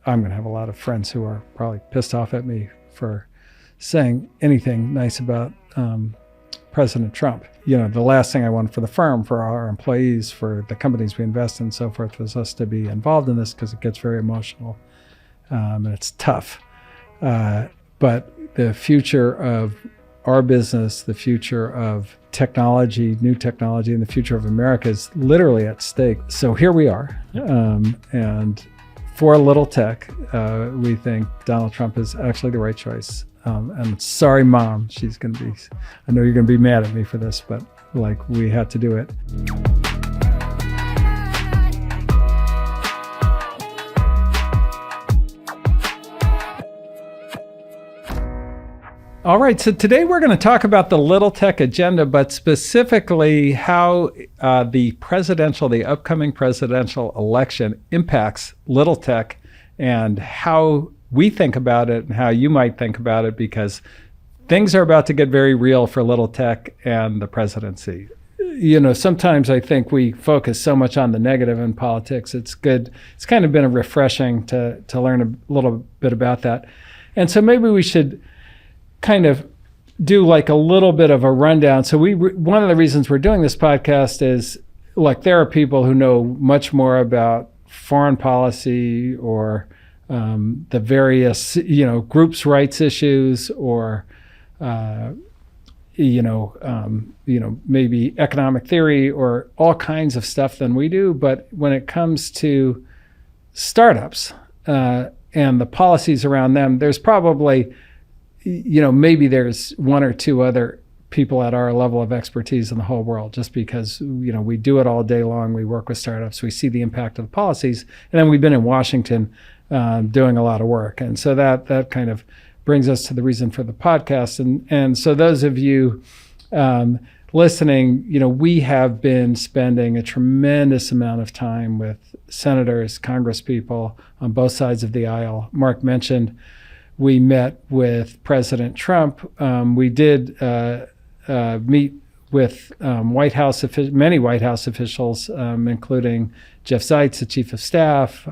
I'm going to have a lot of friends who are probably pissed off at me for saying anything nice about President Trump. The last thing I wanted for the firm, for our employees, for the companies we invest in and so forth, was us to be involved in this because it gets very emotional and it's tough. But the future of our business, the future of technology, new technology, and the future of America is literally at stake. So here we are. And for a little tech, we think Donald Trump is actually the right choice. And sorry, Mom, I know you're going to be mad at me for this, but we had to do it. All right, so today we're going to talk about the Little Tech agenda, but specifically how the upcoming presidential election impacts Little Tech and how we think about it and how you might think about it, because things are about to get very real for Little Tech and the presidency. Sometimes I think we focus so much on the negative in politics. It's good. It's kind of been refreshing to learn a little bit about that. And so maybe we should kind of do a little bit of a rundown. So one of the reasons we're doing this podcast is there are people who know much more about foreign policy or the various groups' rights issues or maybe economic theory or all kinds of stuff than we do. But when it comes to startups and the policies around them, there's probably maybe there's one or two other people at our level of expertise in the whole world, just because, we do it all day long. We work with startups. We see the impact of the policies. And then we've been in Washington doing a lot of work. And so that kind of brings us to the reason for the podcast. And so those of you listening, we have been spending a tremendous amount of time with senators, congresspeople on both sides of the aisle. Mark mentioned we met with President Trump. We did meet with many White House officials, including Jeff Zients, the Chief of Staff,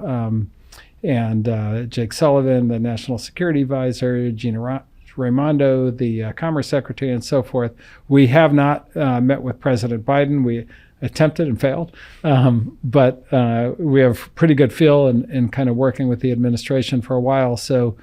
and Jake Sullivan, the National Security Advisor, Gina Raimondo, the Commerce Secretary, and so forth. We have not met with President Biden. We attempted and failed, but we have pretty good feel in kind of working with the administration for a while. So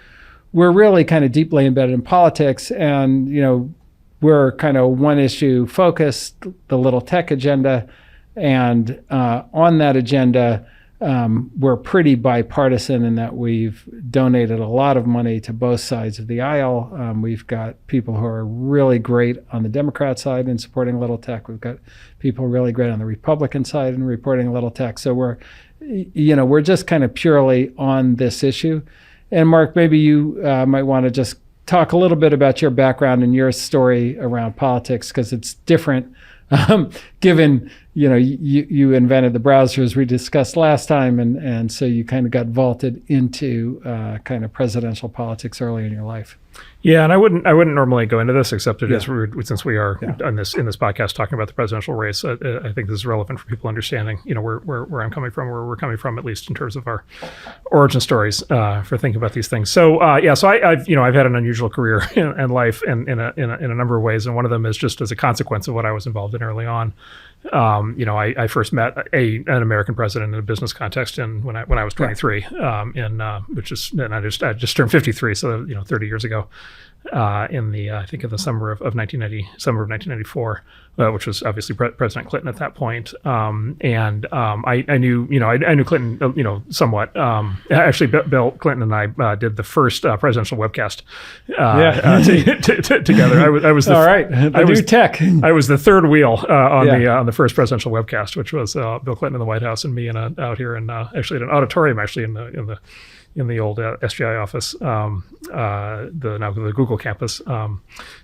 we're really kind of deeply embedded in politics, and we're kind of one issue focused, the Little Tech agenda, and on that agenda, we're pretty bipartisan in that we've donated a lot of money to both sides of the aisle. We've got people who are really great on the Democrat side in supporting Little Tech. We've got people really great on the Republican side in reporting Little Tech. So we're just kind of purely on this issue. And Mark, maybe you might want to just talk a little bit about your background and your story around politics, because it's different given, you invented the browsers we discussed last time. And so you kind of got vaulted into kind of presidential politics early in your life. Yeah, and I wouldn't normally go into this, except it is since we are in this podcast talking about the presidential race. I think this is relevant for people understanding, where I'm coming from, where we're coming from, at least in terms of our origin stories for thinking about these things. So so I've had an unusual career in life, and in a number of ways, and one of them is just as a consequence of what I was involved in early on. I first met an American president in a business context when I was 23, I just turned 53, so 30 years ago, in the summer of 1994, which was obviously President Clinton at that point. I knew Clinton, somewhat. Actually, Bill Clinton and I did the first presidential webcast together. I was the third wheel on the first presidential webcast, which was Bill Clinton in the White House and me out here actually at an auditorium in the old SGI office, the Google campus, I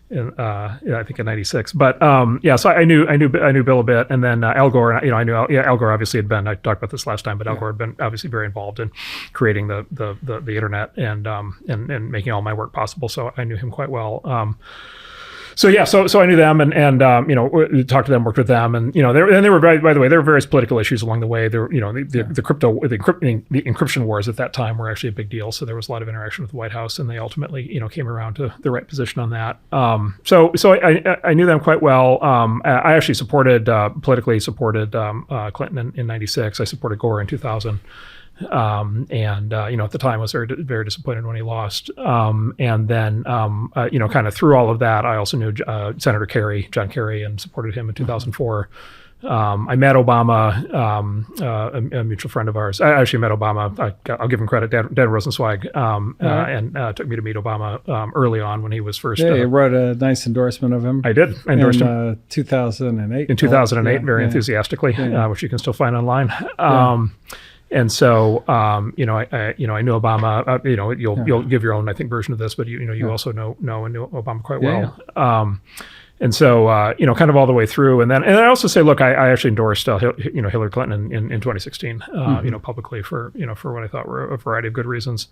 think in '96. But so I knew Bill a bit, and then Al Gore. I knew Al Gore obviously had been. I talked about this last time, but Al Gore had been obviously very involved in creating the internet and making all my work possible. So I knew him quite well. So yeah, so I knew them, and we talked to them, worked with them, and there were, by the way, there were various political issues along the way. There were, the encryption wars at that time were actually a big deal. So there was a lot of interaction with the White House, and they ultimately came around to the right position on that. So I knew them quite well. I actually politically supported Clinton in '96. I supported Gore in 2000. At the time I was very, very disappointed when he lost. And then, kind of through all of that, I also knew Senator John Kerry, and supported him in 2004. I met Obama, a mutual friend of ours. I actually met Obama. I'll give him credit, Dan Rosenzweig, and took me to meet Obama early on when he was first. Yeah, you wrote a nice endorsement of him. I did. I endorsed him 2008. In 2008, very enthusiastically, which you can still find online. And so, I knew Obama. You'll give your own, I think, version of this, but you also know and knew Obama quite well. And so, kind of all the way through, and I also say, look, I actually endorsed, Hillary Clinton in 2016, publicly for what I thought were a variety of good reasons.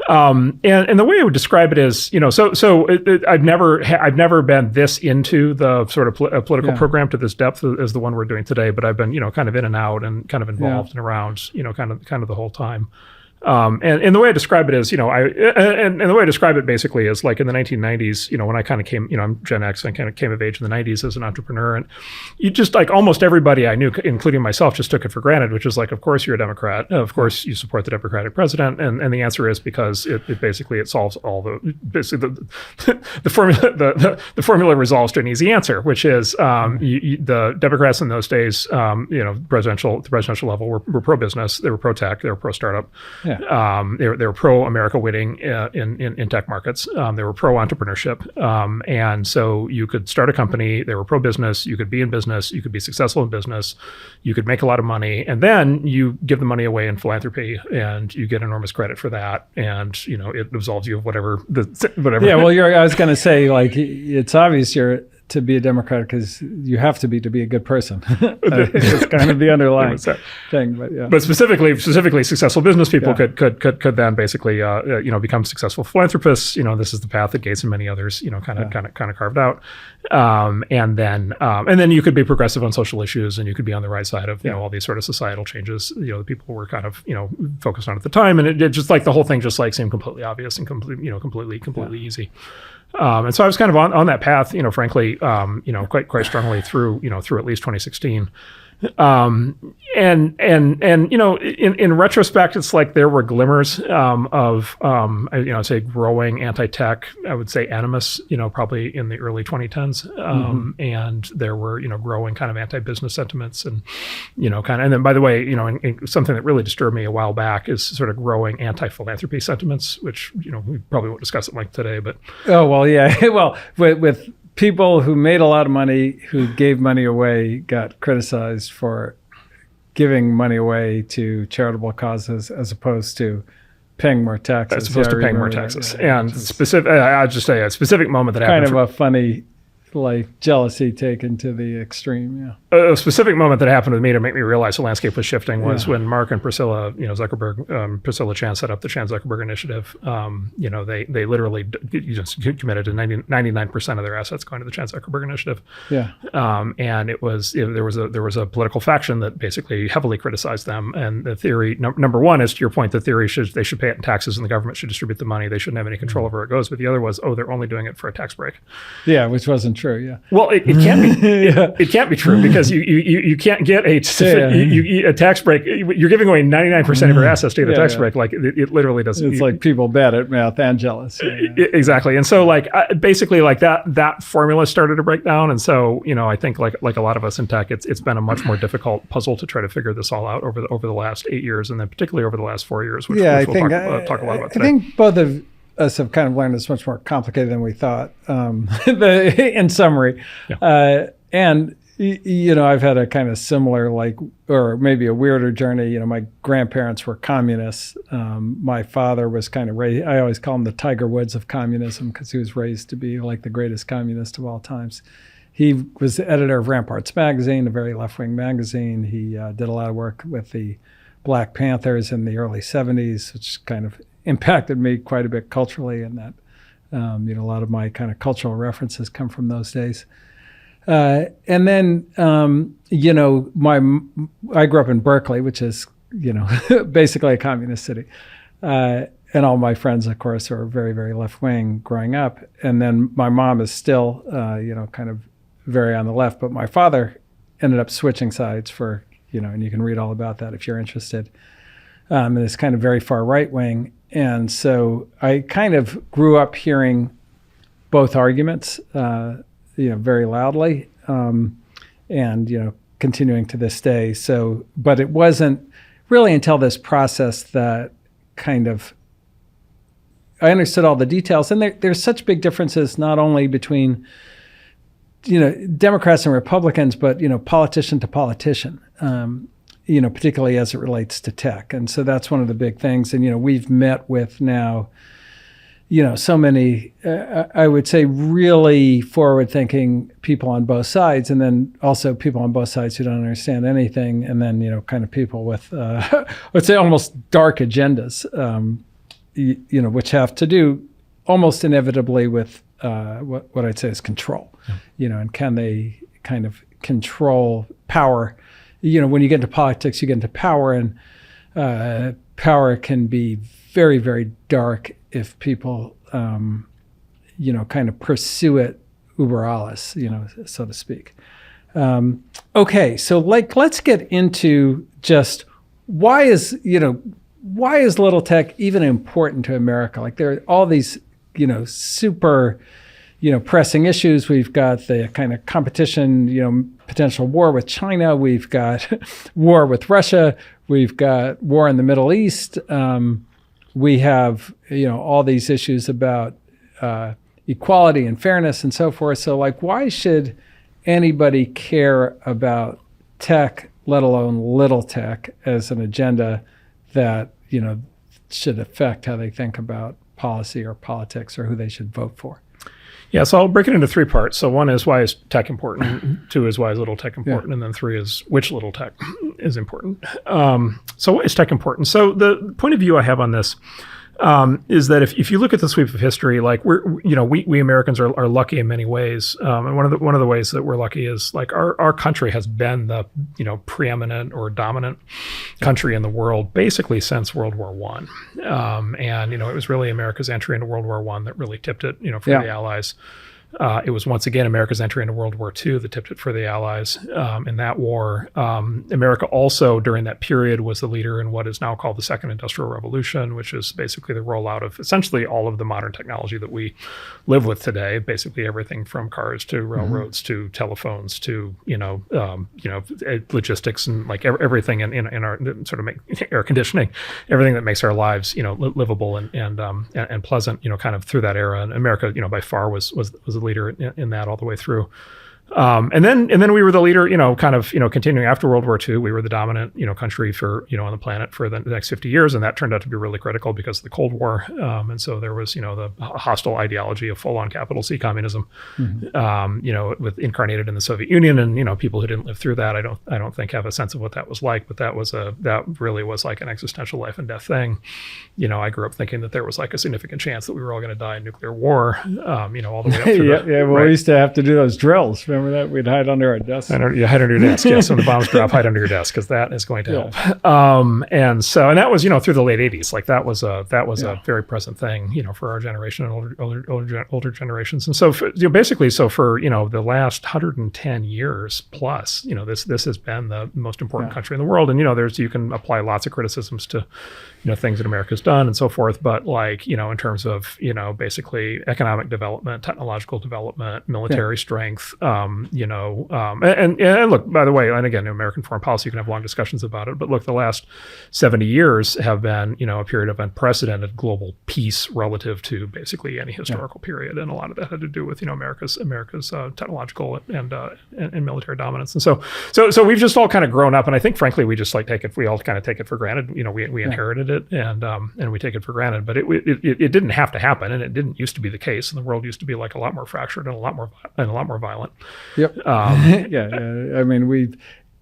And the way I would describe it is, I've never been this into the sort of political program to this depth as the one we're doing today, but I've been, kind of in and out and kind of involved and around, kind of the whole time. And the way I describe it is, and the way I describe it basically is like in the 1990s, when I kind of came, I'm Gen X, I kind of came of age in the 90s as an entrepreneur, and you just like almost everybody I knew, including myself, just took it for granted, which is like, of course you're a Democrat, of course you support the Democratic president, and the answer is because it solves all the formula. The formula resolves to an easy answer, which is the Democrats in those days, the presidential level were pro-business, they were pro-tech, they were pro-startup. They were pro-America winning in tech markets. They were pro-entrepreneurship. And so you could start a company. They were pro-business. You could be in business. You could be successful in business. You could make a lot of money. And then you give the money away in philanthropy, and you get enormous credit for that. And, it absolves you of whatever. Yeah, well, I was going to say, like, it's obvious you're to be a Democrat because you have to be a good person. It's kind of the underlying thing, but specifically successful business people could then basically become successful philanthropists. This is the path that Gates and many others kind of carved out. And then you could be progressive on social issues, and you could be on the right side of all these sort of societal changes that people were kind of focused on at the time, and it just like the whole thing just like seemed completely obvious and completely easy. And so I was kind of on that path, frankly, quite strongly through at least 2016. In retrospect, it's like there were glimmers of I'd say growing anti-tech, I would say animus, probably in the early 2010s. And there were, growing kind of anti-business sentiments and, and then by the way, something that really disturbed me a while back is sort of growing anti-philanthropy sentiments, which, we probably won't discuss it like today, but. Oh, well, yeah. Well, with people who made a lot of money, who gave money away, got criticized for giving money away to charitable causes as opposed to paying more taxes. As opposed to paying more taxes. And I'll just say a specific moment that happened. Kind of a funny, like, jealousy taken to the extreme, A specific moment that happened with me to make me realize the landscape was shifting was when Mark and Priscilla, Zuckerberg, Priscilla Chan set up the Chan Zuckerberg Initiative. They literally committed to 99% of their assets going to the Chan Zuckerberg Initiative. Yeah. And it was there was a political faction that basically heavily criticized them. And the theory, number one, is to your point, the theory they should pay it in taxes and the government should distribute the money. They shouldn't have any control over where it goes. But the other was, they're only doing it for a tax break. Yeah, which wasn't true. Yeah. Well, it can't be. It can't be true because you can't get a tax break. You're giving away 99% of your assets to get a tax break. Like it literally doesn't. It's like people bad at math and jealous. Exactly. And so basically that formula started to break down. And so I think like a lot of us in tech, it's been a much more difficult puzzle to try to figure this all out over the last 8 years, and then particularly over the last 4 years, which we'll talk a lot about today. I think both of us have kind of learned it's much more complicated than we thought, in summary. And, I've had a kind of similar, or maybe a weirder journey. My grandparents were communists. My father was kind of raised, I always call him the Tiger Woods of communism because he was raised to be like the greatest communist of all times. He was the editor of Ramparts magazine, a very left-wing magazine. He did a lot of work with the Black Panthers in the early 70s, which kind of impacted me quite a bit culturally in that A lot of my kind of cultural references come from those days. And then, I grew up in Berkeley, which is, basically a communist city. And all my friends, of course, are very, very left-wing growing up. And then my mom is still, kind of very on the left. But my father ended up switching sides for, and you can read all about that if you're interested. And it's kind of very far right-wing. And so I kind of grew up hearing both arguments, very loudly, and, continuing to this day. So, but it wasn't really until this process that kind of I understood all the details. And there's such big differences, not only between, Democrats and Republicans, but, politician to politician, particularly as it relates to tech. And so that's one of the big things. And, we've met with now, so many, I would say, really forward-thinking people on both sides, and then also people on both sides who don't understand anything, and then, kind of people with, let's say, almost dark agendas, which have to do almost inevitably with what I'd say is control, and can they kind of control power? When you get into politics, you get into power, and power can be very, very dark if people, kind of pursue it uber alles, so to speak. Okay, so let's get into just why is little tech even important to America? Like there are all these, super, pressing issues. We've got the kind of competition, potential war with China. We've got war with Russia. We've got war in the Middle East. We have, all these issues about equality and fairness and so forth. So why should anybody care about tech, let alone little tech, as an agenda that, should affect how they think about policy or politics or who they should vote for? Yeah, so I'll break it into three parts. So one is, why is tech important? Two is, why is little tech important? Yeah. And then three is, which little tech is important? So why is tech important? So the point of view I have on this is that if you look at the sweep of history, we Americans are lucky in many ways. And one of the ways that we're lucky is our country has been the preeminent or dominant country in the world basically since World War I. And it was really America's entry into World War I that really tipped it for the Allies. It was once again America's entry into World War II that tipped it for the Allies in that war. America also, during that period, was the leader in what is now called the Second Industrial Revolution, which is basically the rollout of essentially all of the modern technology that we live with today. Basically everything from cars to railroads to telephones to logistics and everything in our sort of air conditioning, everything that makes our lives livable and pleasant kind of through that era. And America by far was the leader in that all the way through. And then we were the leader, continuing after World War II. We were the dominant, country for, on the planet for the next 50 years. And that turned out to be really critical because of the Cold War. And so there was, the hostile ideology of full-on capital C communism, with incarnated in the Soviet Union. And, people who didn't live through that, I don't think have a sense of what that was like, but that really was like an existential life and death thing. I grew up thinking that there was a significant chance that we were all going to die in nuclear war, all the way up through we used to have to do those drills. Remember that? We'd hide under our desk. Hide under your desk, yes. When the bombs drop, hide under your desk, because that is going to help. And that was, through the late 80s. That was a very present thing, for our generation and older generations. And so, for the last 110 years plus, this has been the most important country in the world. And you can apply lots of criticisms to things that America's done and so forth. But in terms of basically economic development, technological development, military strength. And look, by the way, and again, American foreign policy, you can have long discussions about it, but look, the last 70 years have been, a period of unprecedented global peace relative to basically any historical period. And a lot of that had to do with, America's technological and military dominance. And so we've just all kind of grown up. And I think, frankly, we just we all kind of take it for granted. We inherited it and we take it for granted, but it didn't have to happen. And it didn't used to be the case. And the world used to be a lot more fractured and a lot more violent. Yep. I mean,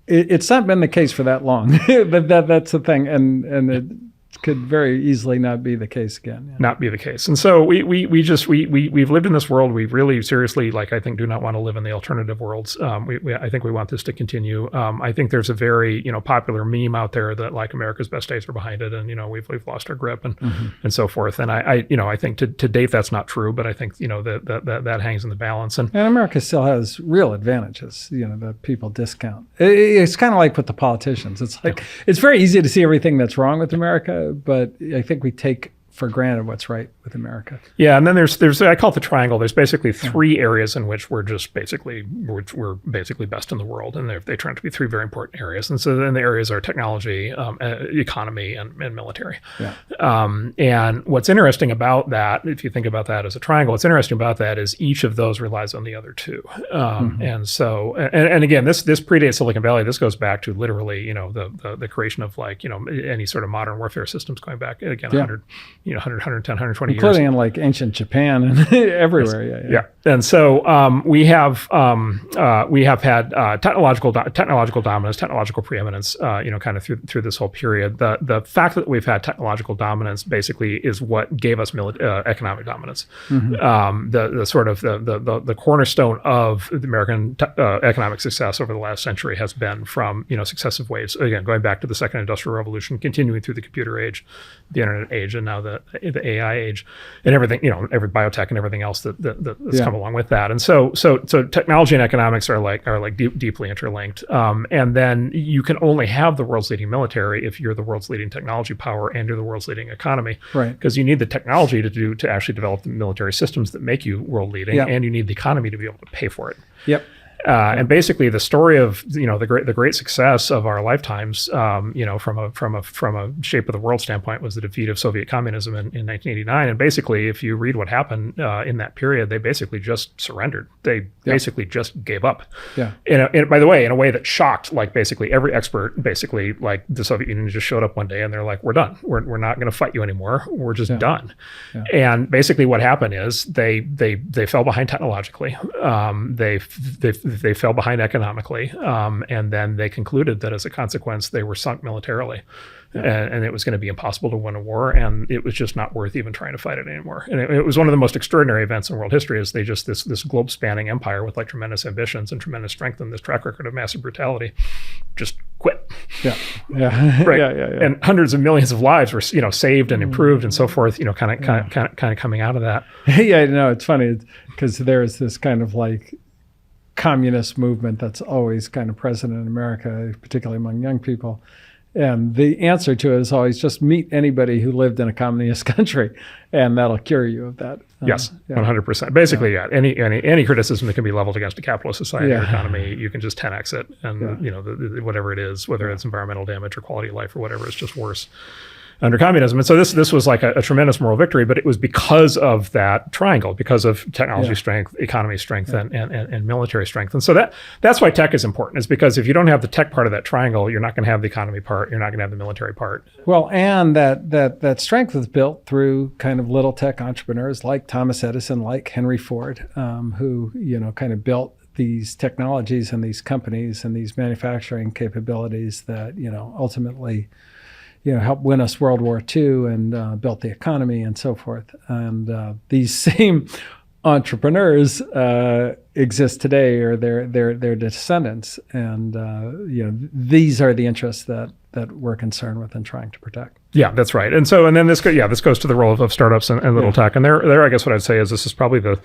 it's not been the case for that long, but that's the thing. And could very easily not be the case again. Yeah. Not be the case. And so we've lived in this world. We really seriously, I think, do not want to live in the alternative worlds. I think we want this to continue. I think there's a very, popular meme out there that America's best days are behind it, and we've lost our grip and so forth. And I think to date that's not true, but I think that hangs in the balance. And America still has real advantages, that people discount. It's kind of like with the politicians. It's it's very easy to see everything that's wrong with America, but I think we take for granted what's right with America. Yeah, and then there's I call it the triangle. There's basically three areas in which we're basically best in the world, and they turn out to be three very important areas. And so then the areas are technology, economy, and military. Yeah. And what's interesting about that, if you think about that as a triangle, what's interesting about that is each of those relies on the other two. And so, and again, this predates Silicon Valley. This goes back to literally, the creation of any sort of modern warfare systems going back again 100. 110, 120 years. Including in ancient Japan and everywhere. Yeah. And so we have had technological dominance, technological preeminence, kind of through this whole period. The fact that we've had technological dominance basically is what gave us economic dominance. The sort of the cornerstone of the American economic success over the last century has been from successive waves. Again, going back to the second industrial revolution, continuing through the computer age, the internet age, and now the AI age, and everything, every biotech and everything else that's come along with that. And so technology and economics are deeply interlinked. And then you can only have the world's leading military if you're the world's leading technology power and you're the world's leading economy. Right. Because you need the technology to actually develop the military systems that make you world leading, and you need the economy to be able to pay for it. Yep. And basically, the story of the great success of our lifetimes, from a shape of the world standpoint, was the defeat of Soviet communism in 1989. And basically, if you read what happened in that period, they basically just surrendered. They basically just gave up. Yeah. And by the way, in a way that shocked basically every expert. Basically, the Soviet Union just showed up one day and they're like, "We're done. We're not going to fight you anymore. We're just done." Yeah. And basically, what happened is they fell behind technologically. They fell behind economically, and then they concluded that as a consequence, they were sunk militarily, and it was going to be impossible to win a war, and it was just not worth even trying to fight it anymore. And it was one of the most extraordinary events in world history. Is they just this globe-spanning empire with tremendous ambitions and tremendous strength and this track record of massive brutality, just quit. Yeah, right. Yeah. And hundreds of millions of lives were saved and improved and so forth. Kind of coming out of that. Yeah, it's funny because there's this kind of communist movement that's always kind of present in America, particularly among young people. And the answer to it is always just meet anybody who lived in a communist country, and that'll cure you of that. Yes, 100%. Basically, any criticism that can be leveled against a capitalist society or economy, you can just 10x it, and whatever it is, whether it's environmental damage or quality of life or whatever, it's just worse under communism. And so this was a tremendous moral victory, but it was because of that triangle, because of technology strength, economy strength, and military strength. And so that's why tech is important, is because if you don't have the tech part of that triangle, you're not going to have the economy part, you're not going to have the military part. Well, and that strength was built through kind of little tech entrepreneurs like Thomas Edison, like Henry Ford, who, kind of built these technologies and these companies and these manufacturing capabilities that, ultimately helped win us World War II and built the economy and so forth. And these same entrepreneurs exist today, or their descendants. And these are the interests that we're concerned with and trying to protect. Yeah, that's right. And then this goes to the role of startups and little tech. And there, I guess what I'd say is this is probably the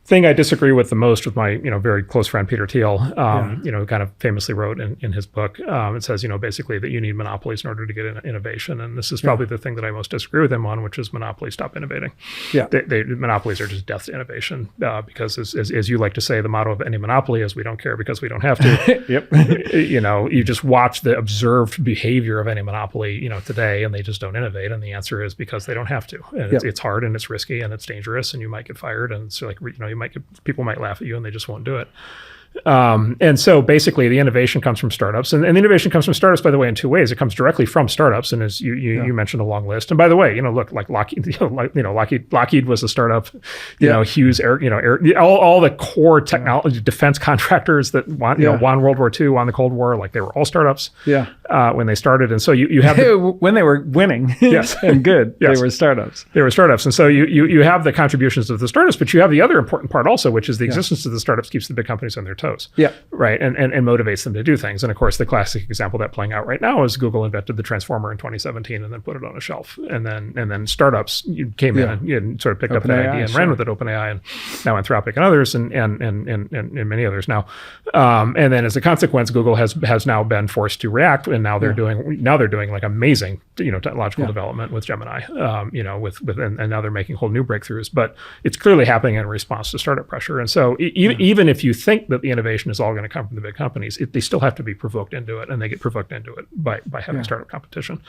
thing I disagree with the most with my, very close friend, Peter Thiel, who kind of famously wrote in his book, it says, basically that you need monopolies in order to get innovation. And this is probably the thing that I most disagree with him on, which is monopolies stop innovating. Yeah. Monopolies are just death to innovation because as you like to say, the motto of any monopoly is we don't care because we don't have to. Yep. You just watch the observed behavior of any monopoly, today, and they just don't innovate. And the answer is because they don't have to. And it's hard and it's risky and it's dangerous and you might get fired. And it's people might laugh at you and they just won't do it. And so basically the innovation comes from startups, and the innovation comes from startups, by the way, in two ways. It comes directly from startups. And as you mentioned, a long list. And by the way, look, like Lockheed, Lockheed was a startup, Hughes, all the core technology defense contractors that won World War II, won the Cold War, like they were all startups when they started. And so you have when they were winning and good, they were startups. They were startups. And so you have the contributions of the startups, but you have the other important part also, which is the existence of the startups keeps the big companies on their toes. Yeah. Right. And motivates them to do things. And of course, the classic example that playing out right now is Google invented the Transformer in 2017 and then put it on a shelf. And then startups came in and sort of picked up that idea and ran with it, OpenAI and now Anthropic and others and many others now. And then as a consequence, Google has now been forced to react, and now they're doing like amazing technological development with Gemini. And now they're making whole new breakthroughs. But it's clearly happening in response to startup pressure. And so even if you think that the innovation is all going to come from the big companies, they still have to be provoked into it, and they get provoked into it by having startup competition.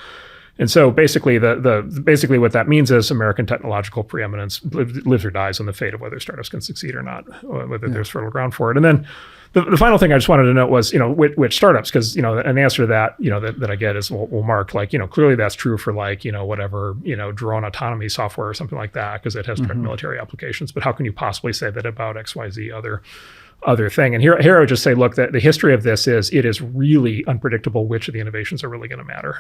And so basically basically what that means is American technological preeminence lives or dies on the fate of whether startups can succeed or not, or whether there's fertile ground for it. And then the final thing I just wanted to note was, which startups, because, an answer to that, that I get is, well, Mark, clearly that's true for whatever, drone autonomy software or something like that, because it has direct military applications. But how can you possibly say that about XYZ other thing? And here I would just say, look, that the history of this is it is really unpredictable which of the innovations are really going to matter.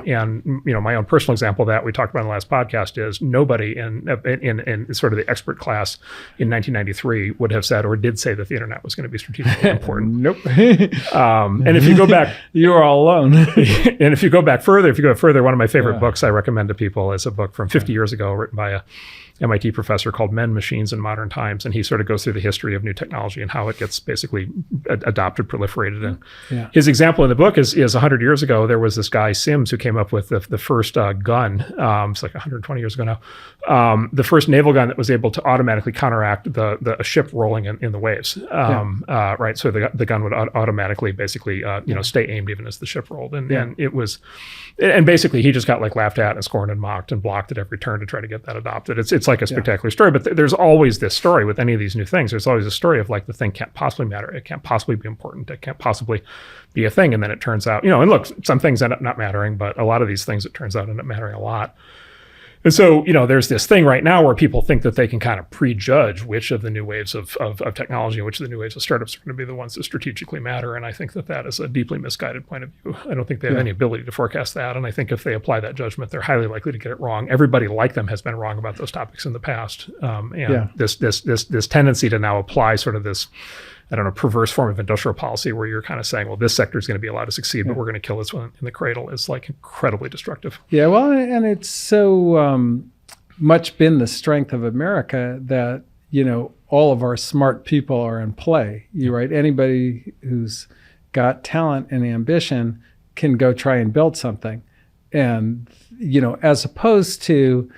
And my own personal example that we talked about in the last podcast is nobody in sort of the expert class in 1993 would have said or did say that the internet was going to be strategically important. Nope. And if you go back, you were all alone. And if you go further, one of my favorite books I recommend to people is a book from 50 years ago written by a MIT professor called Men, Machines, and Modern Times. And he sort of goes through the history of new technology and how it gets basically adopted, proliferated. And his example in the book is 100 years ago, there was this guy, Sims, who came up with the first gun. It's like 120 years ago now. The first naval gun that was able to automatically counteract a ship rolling in the waves. Right. So the gun would automatically basically, stay aimed even as the ship rolled. And it was, and basically he just got laughed at and scorned and mocked and blocked at every turn to try to get that adopted. It's like a spectacular story, but there's always this story with any of these new things. There's always a story of the thing can't possibly matter. It can't possibly be important. It can't possibly be a thing. And then it turns out, and look, some things end up not mattering, but a lot of these things, it turns out, end up mattering a lot. And so, there's this thing right now where people think that they can kind of prejudge which of the new waves of technology and which of the new waves of startups are going to be the ones that strategically matter. And I think that is a deeply misguided point of view. I don't think they have any ability to forecast that. And I think if they apply that judgment, they're highly likely to get it wrong. Everybody like them has been wrong about those topics in the past. This tendency to now apply sort of this, perverse form of industrial policy where you're kind of saying, well, this sector is going to be allowed to succeed, but we're going to kill this one in the cradle is incredibly destructive. Yeah, well, and it's so much been the strength of America that, all of our smart people are in play. Right? Anybody who's got talent and ambition can go try and build something. And, as opposed to,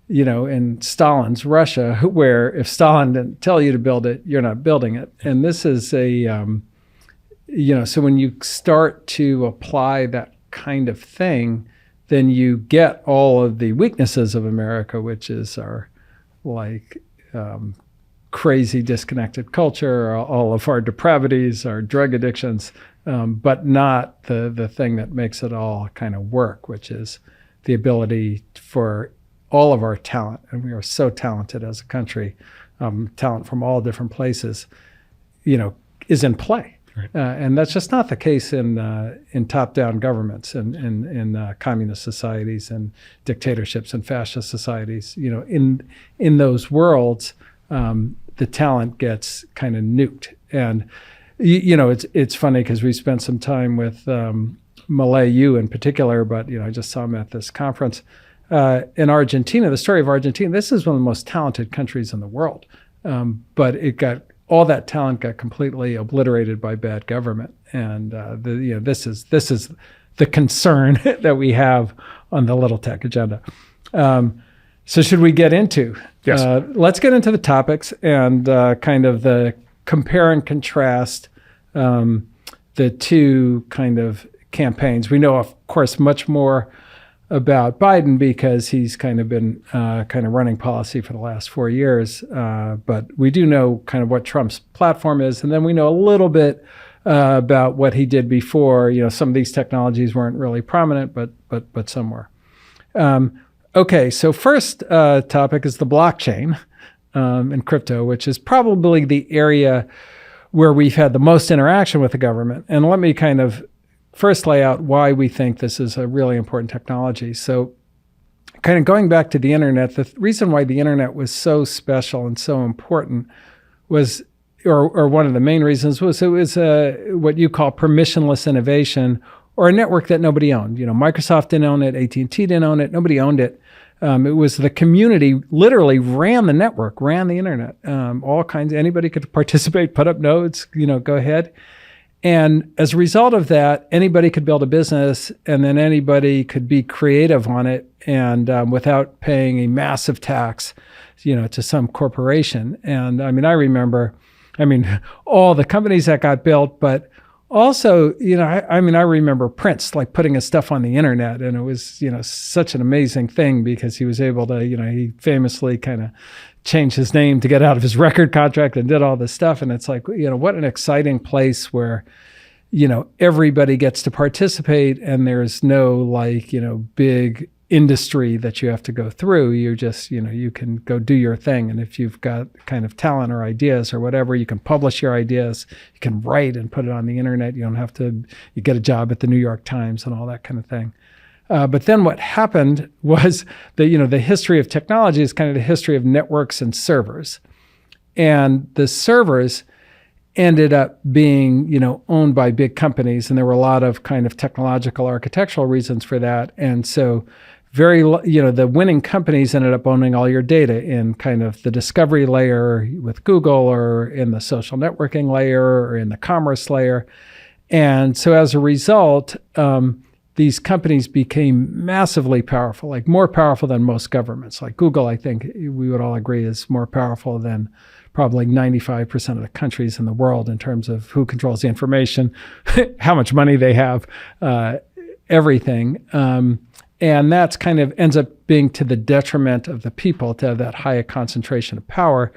in Stalin's Russia, where if Stalin didn't tell you to build it, you're not building it. And this is so when you start to apply that kind of thing, then you get all of the weaknesses of America, which is our crazy disconnected culture, all of our depravities, our drug addictions, but not the thing that makes it all kind of work, which is the ability for all of our talent, and we are so talented as a country, talent from all different places, is in play. Right. And that's just not the case in top-down governments and in communist societies and dictatorships and fascist societies. In those worlds, the talent gets kind of nuked. And it's funny because we spent some time with Malay Yu in particular, but I just saw him at this conference. In Argentina, the story of Argentina, this is one of the most talented countries in the world. But all that talent got completely obliterated by bad government. And this is the concern that we have on the Little Tech agenda. So should we get into? Yes. Let's get into the topics and kind of the compare and contrast the two kind of campaigns. We know, of course, much more about Biden because he's kind of been kind of running policy for the last 4 years. But we do know kind of what Trump's platform is. And then we know a little bit about what he did before. Some of these technologies weren't really prominent, but some were. Okay, so first topic is the blockchain and crypto, which is probably the area where we've had the most interaction with the government. And let me kind of first lay out why we think this is a really important technology. So kind of going back to the internet, the reason why the internet was so special and so important was, or one of the main reasons was it was what you call permissionless innovation, or a network that nobody owned. Microsoft didn't own it, AT&T didn't own it, nobody owned it. It was the community literally ran the network, ran the internet. All kinds, anybody could participate, put up nodes, go ahead. And as a result of that, anybody could build a business, and then anybody could be creative on it, and without paying a massive tax, to some corporation. And I remember, all the companies that got built, but also, I remember Prince like putting his stuff on the internet, and it was, such an amazing thing because he was able to, he famously kind of changed his name to get out of his record contract and did all this stuff. And it's like, what an exciting place where, everybody gets to participate, and there's no big industry that you have to go through. You just, you can go do your thing. And if you've got kind of talent or ideas or whatever, you can publish your ideas, you can write and put it on the internet. You don't have to, you get a job at the New York Times and all that kind of thing. But then what happened was that, the history of technology is kind of the history of networks and servers. And the servers ended up being, owned by big companies. And there were a lot of kind of technological architectural reasons for that. And so the winning companies ended up owning all your data in kind of the discovery layer with Google, or in the social networking layer, or in the commerce layer. And so as a result, these companies became massively powerful, like more powerful than most governments. Like Google, I think we would all agree, is more powerful than probably 95% of the countries in the world in terms of who controls the information, how much money they have, everything. And that's kind of ends up being to the detriment of the people to have that high concentration of power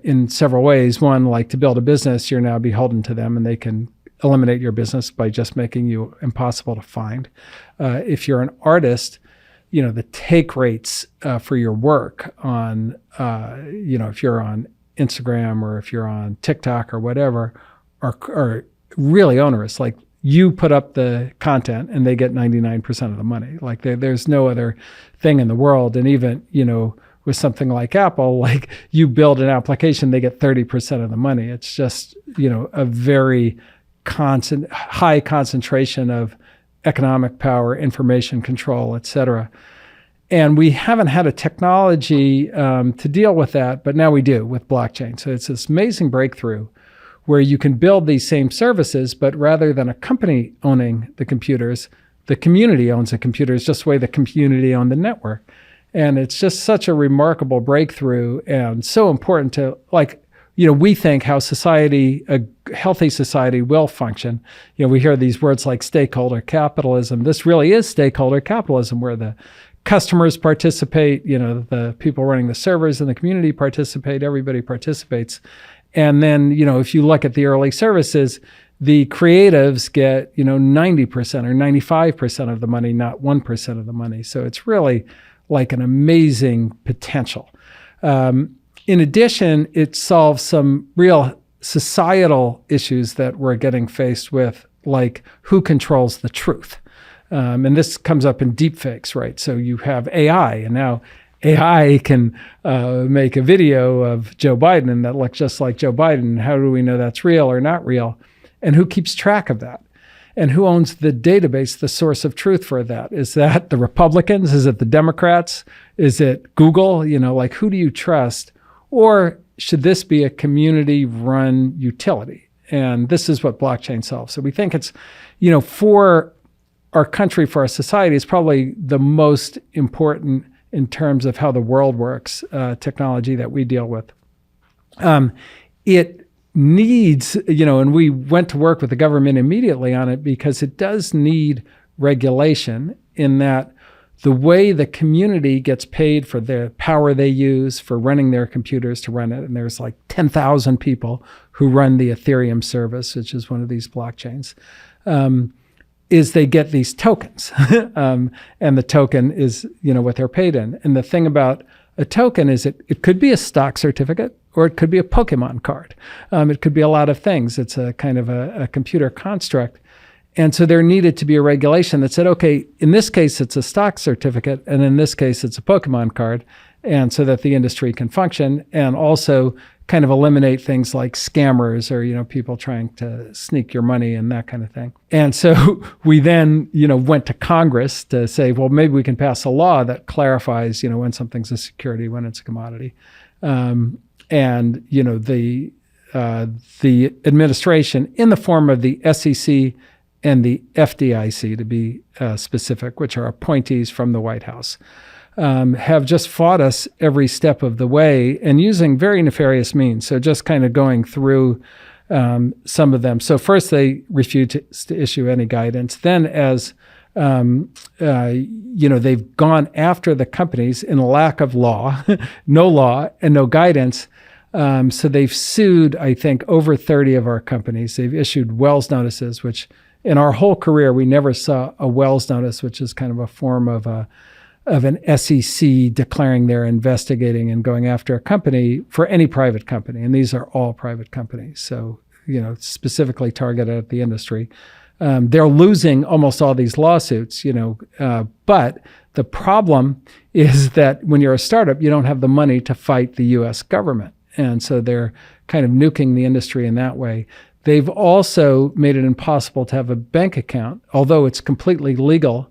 in several ways. One, like to build a business, you're now beholden to them, and they can eliminate your business by just making you impossible to find. If you're an artist, the take rates for your work on, if you're on Instagram or if you're on TikTok or whatever, are really onerous. Like you put up the content and they get 99% of the money. Like there's no other thing in the world. And even, with something like Apple, like you build an application, they get 30% of the money. It's just, a very high concentration of economic power, information control, et cetera. And we haven't had a technology to deal with that, but now we do with blockchain. So it's this amazing breakthrough where you can build these same services, but rather than a company owning the computers, the community owns the computers, just the way the community owned the network. And it's just such a remarkable breakthrough, and so important to, we think how a healthy society will function. We hear these words like stakeholder capitalism. This really is stakeholder capitalism, where the customers participate, the people running the servers and the community participate, everybody participates. And then, if you look at the early services, the creatives get, 90% or 95% of the money, not 1% of the money. So it's really like an amazing potential. In addition, it solves some real societal issues that we're getting faced with, like who controls the truth. And this comes up in deepfakes, right? So you have AI, and now AI can make a video of Joe Biden and that looks just like Joe Biden. How do we know that's real or not real? And who keeps track of that? And who owns the database, the source of truth for that? Is that the Republicans? Is it the Democrats? Is it Google? Who do you trust? Or should this be a community-run utility? And this is what blockchain solves. So we think it's, for our country, for our society, it's probably the most important in terms of how the world works, technology that we deal with. It needs, and we went to work with the government immediately on it because it does need regulation, in that the way the community gets paid for the power they use for running their computers to run it, and there's like 10,000 people who run the Ethereum service, which is one of these blockchains, is they get these tokens. And the token is, what they're paid in. And the thing about a token is it could be a stock certificate, or it could be a Pokemon card. It could be a lot of things. It's a kind of a computer construct. And so there needed to be a regulation that said, okay, in this case, it's a stock certificate, and in this case, it's a Pokemon card, and so that the industry can function, and also kind of eliminate things like scammers or, people trying to sneak your money and that kind of thing. And so we then, went to Congress to say, well, maybe we can pass a law that clarifies, when something's a security, when it's a commodity. And, the administration, in the form of the SEC and the FDIC, to be specific, which are appointees from the White House, have just fought us every step of the way, and using very nefarious means. So just kind of going through some of them. So first, they refused to issue any guidance. Then, as they've gone after the companies in a lack of law, no law and no guidance. So they've sued, I think, over 30 of our companies. They've issued Wells notices, which in our whole career, we never saw a Wells notice, which is kind of a form of an SEC declaring they're investigating and going after a company for any private company. And these are all private companies. So, specifically targeted at the industry. They're losing almost all these lawsuits, but the problem is that when you're a startup, you don't have the money to fight the U.S. government. And so they're kind of nuking the industry in that way. They've also made it impossible to have a bank account, although it's completely legal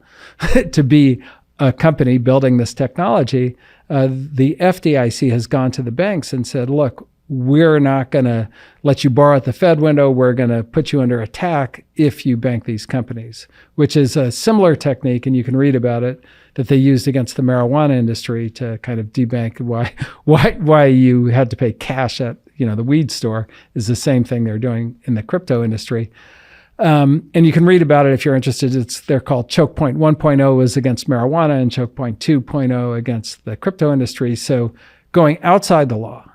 to be a company building this technology. The FDIC has gone to the banks and said, look, we're not going to let you borrow at the Fed window. We're going to put you under attack if you bank these companies, which is a similar technique, and you can read about it, that they used against the marijuana industry to kind of debank why you had to pay cash at the weed store. Is the same thing they're doing in the crypto industry. And you can read about it if you're interested. They're called Choke Point 1.0 is against marijuana, and Choke Point 2.0 against the crypto industry. So going outside the law,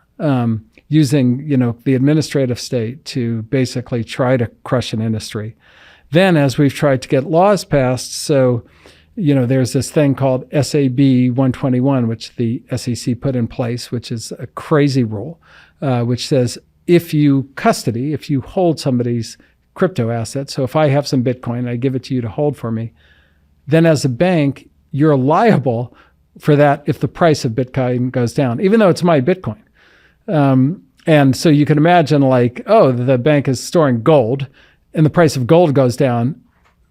using the administrative state to basically try to crush an industry. Then, as we've tried to get laws passed, so there's this thing called SAB 121, which the SEC put in place, which is a crazy rule, which says if you hold somebody's crypto assets, so if I have some Bitcoin, I give it to you to hold for me, then as a bank, you're liable for that if the price of Bitcoin goes down, even though it's my Bitcoin. And so you can imagine the bank is storing gold and the price of gold goes down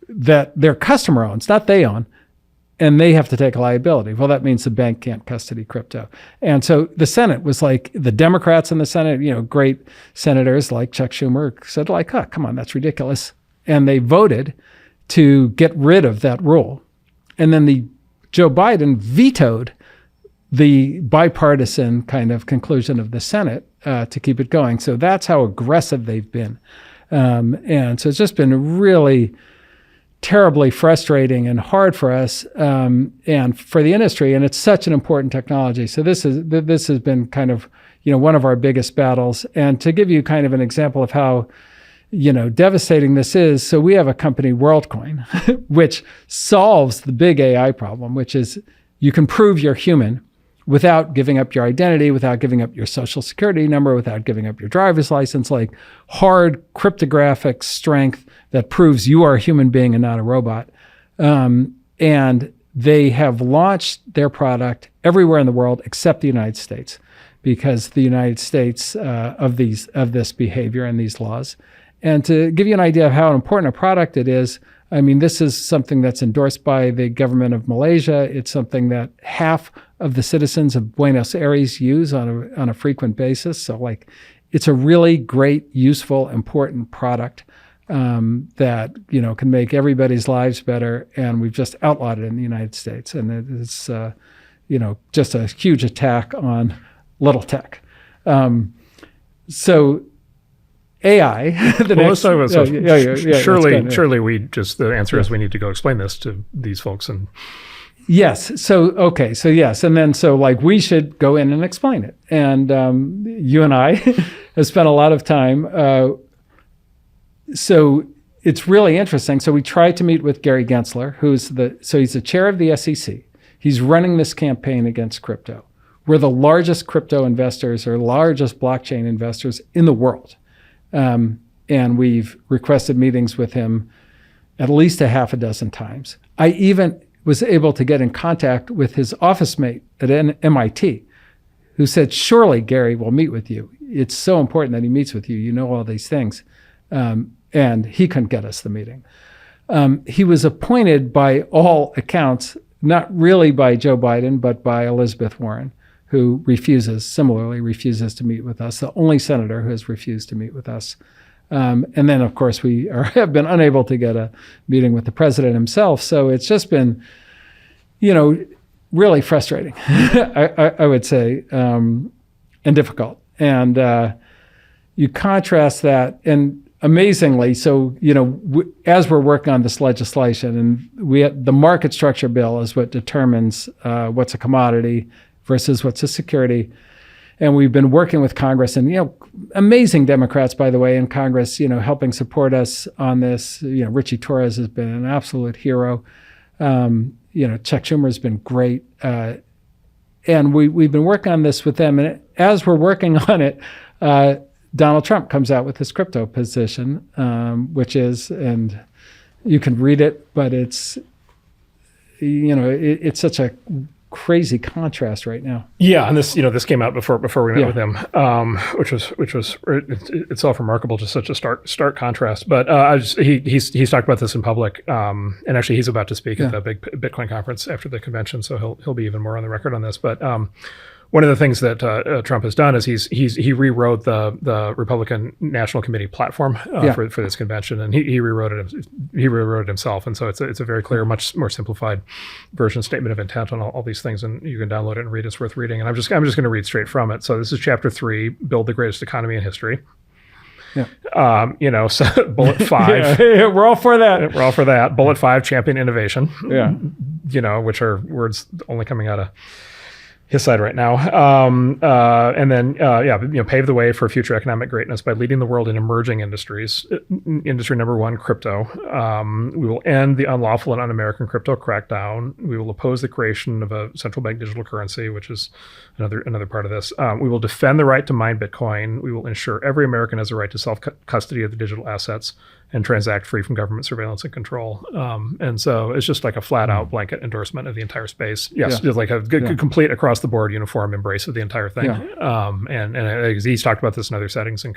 that their customer owns, not they own, and they have to take a liability. Well, that means the bank can't custody crypto. And so the Senate was the Democrats in the Senate, great senators like Chuck Schumer said oh, come on, that's ridiculous. And they voted to get rid of that rule. And then Joe Biden vetoed the bipartisan kind of conclusion of the Senate to keep it going. So that's how aggressive they've been. And so it's just been really terribly frustrating and hard for us and for the industry. And it's such an important technology. So this has been kind of, one of our biggest battles. And to give you kind of an example of how, devastating this is, so we have a company, WorldCoin, which solves the big AI problem, which is you can prove you're human without giving up your identity, without giving up your social security number, without giving up your driver's license, hard cryptographic strength that proves you are a human being and not a robot. And they have launched their product everywhere in the world except the United States, because the United States of this behavior and these laws. And to give you an idea of how important a product it is, I mean, this is something that's endorsed by the government of Malaysia. It's something that half of the citizens of Buenos Aires use on a frequent basis. So it's a really great, useful, important product that, can make everybody's lives better. And we've just outlawed it in the United States. And it's, just a huge attack on little tech. So AI. Surely we just, the answer is we need to go explain this to these folks. And Yes. So yes. And then, like, we should go in and explain it. And you and I have spent a lot of time. So it's really interesting. So we tried to meet with Gary Gensler, he's the chair of the SEC. He's running this campaign against crypto. We're the largest crypto investors or largest blockchain investors in the world. And we've requested meetings with him at least a half a dozen times. I even was able to get in contact with his office mate at MIT, who said, surely Gary will meet with you. It's so important that he meets with you. You know all these things. And he couldn't get us the meeting. He was appointed by all accounts, not really by Joe Biden, but by Elizabeth Warren, who similarly refuses to meet with us, the only senator who has refused to meet with us. And then, of course, we have been unable to get a meeting with the president himself. So it's just been, really frustrating, I would say, and difficult. And you contrast that, and amazingly, so, as we're working on this legislation, and the market structure bill is what determines what's a commodity versus what's a security. And we've been working with Congress, and amazing Democrats, by the way, in Congress, helping support us on this. Richie Torres has been an absolute hero. Chuck Schumer has been great, and we've been working on this with them. And as we're working on it, Donald Trump comes out with his crypto position, which is, and you can read it, but it's, it's such a crazy contrast right now. Yeah, and this came out before we met with him, which was itself remarkable, just such a stark contrast. But he's talked about this in public, and actually he's about to speak at the big Bitcoin conference after the convention, so he'll be even more on the record on this. But one of the things that Trump has done is he rewrote the Republican National Committee platform for this convention, and he rewrote it himself. And so it's a very clear, much more simplified version, statement of intent on all these things, and you can download it and read it. It's worth reading. And I'm just going to read straight from it. So this is Chapter 3: Build the Greatest Economy in History. Yeah. So bullet 5. We're all for that. We're all for that. Bullet 5: Champion innovation. Yeah. Which are words only coming out of his side right now. And then, pave the way for future economic greatness by leading the world in emerging industries. Industry number 1, crypto. We will end the unlawful and un-American crypto crackdown. We will oppose the creation of a central bank digital currency, which is another part of this. We will defend the right to mine Bitcoin. We will ensure every American has a right to self-custody of the digital assets and transact free from government surveillance and control. And so it's just like a flat out blanket endorsement of the entire space. Yes, just like a complete across the board uniform embrace of the entire thing. And he's talked about this in other settings and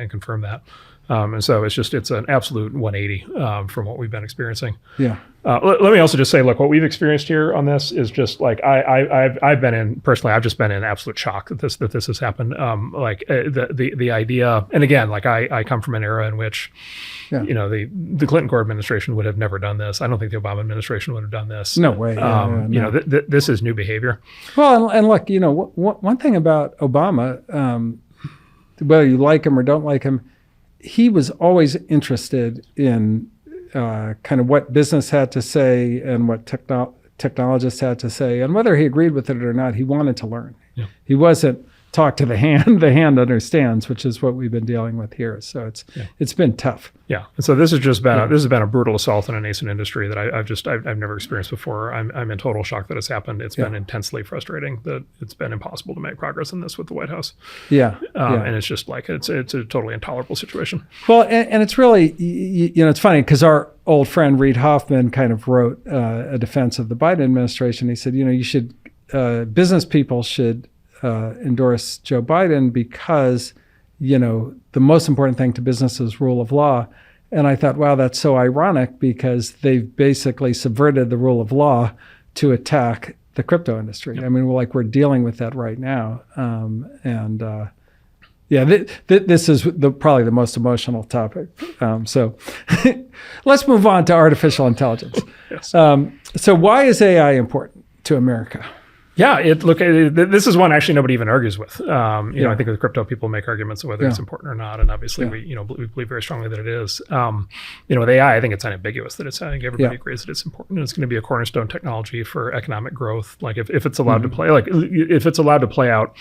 confirmed that. And so it's an absolute 180 from what we've been experiencing. Yeah. Let me also just say, look, what we've experienced here on this is just like I've been in personally. I've just been in absolute shock that this has happened. The idea, and again, like I come from an era in which, the Clinton Gore administration would have never done this. I don't think the Obama administration would have done this. No way. This is new behavior. Well, and look, one thing about Obama, whether you like him or don't like him, he was always interested in kind of what business had to say and what technologists had to say. And whether he agreed with it or not, he wanted to learn. Yeah. He wasn't talk to the hand. The hand understands, which is what we've been dealing with here. So it's been tough. Yeah. And so this has just been this has been a brutal assault on a nascent industry that I've never experienced before. I'm in total shock that it's happened. It's been intensely frustrating that it's been impossible to make progress in this with the White House. And it's just like it's a totally intolerable situation. Well, and it's really it's funny because our old friend Reid Hoffman kind of wrote a defense of the Biden administration. He said, you should business people should endorse Joe Biden because, the most important thing to business is rule of law. And I thought, wow, that's so ironic because they've basically subverted the rule of law to attack the crypto industry. I mean, we're dealing with that right now. This is probably the most emotional topic. So let's move on to artificial intelligence. Yes. So why is AI important to America? Yeah, this is one actually nobody even argues with. I think with crypto, people make arguments of whether it's important or not, and obviously we believe very strongly that it is. With AI, I think it's unambiguous that I think everybody agrees that it's important, and it's going to be a cornerstone technology for economic growth. Like if it's allowed to play, if it's allowed to play out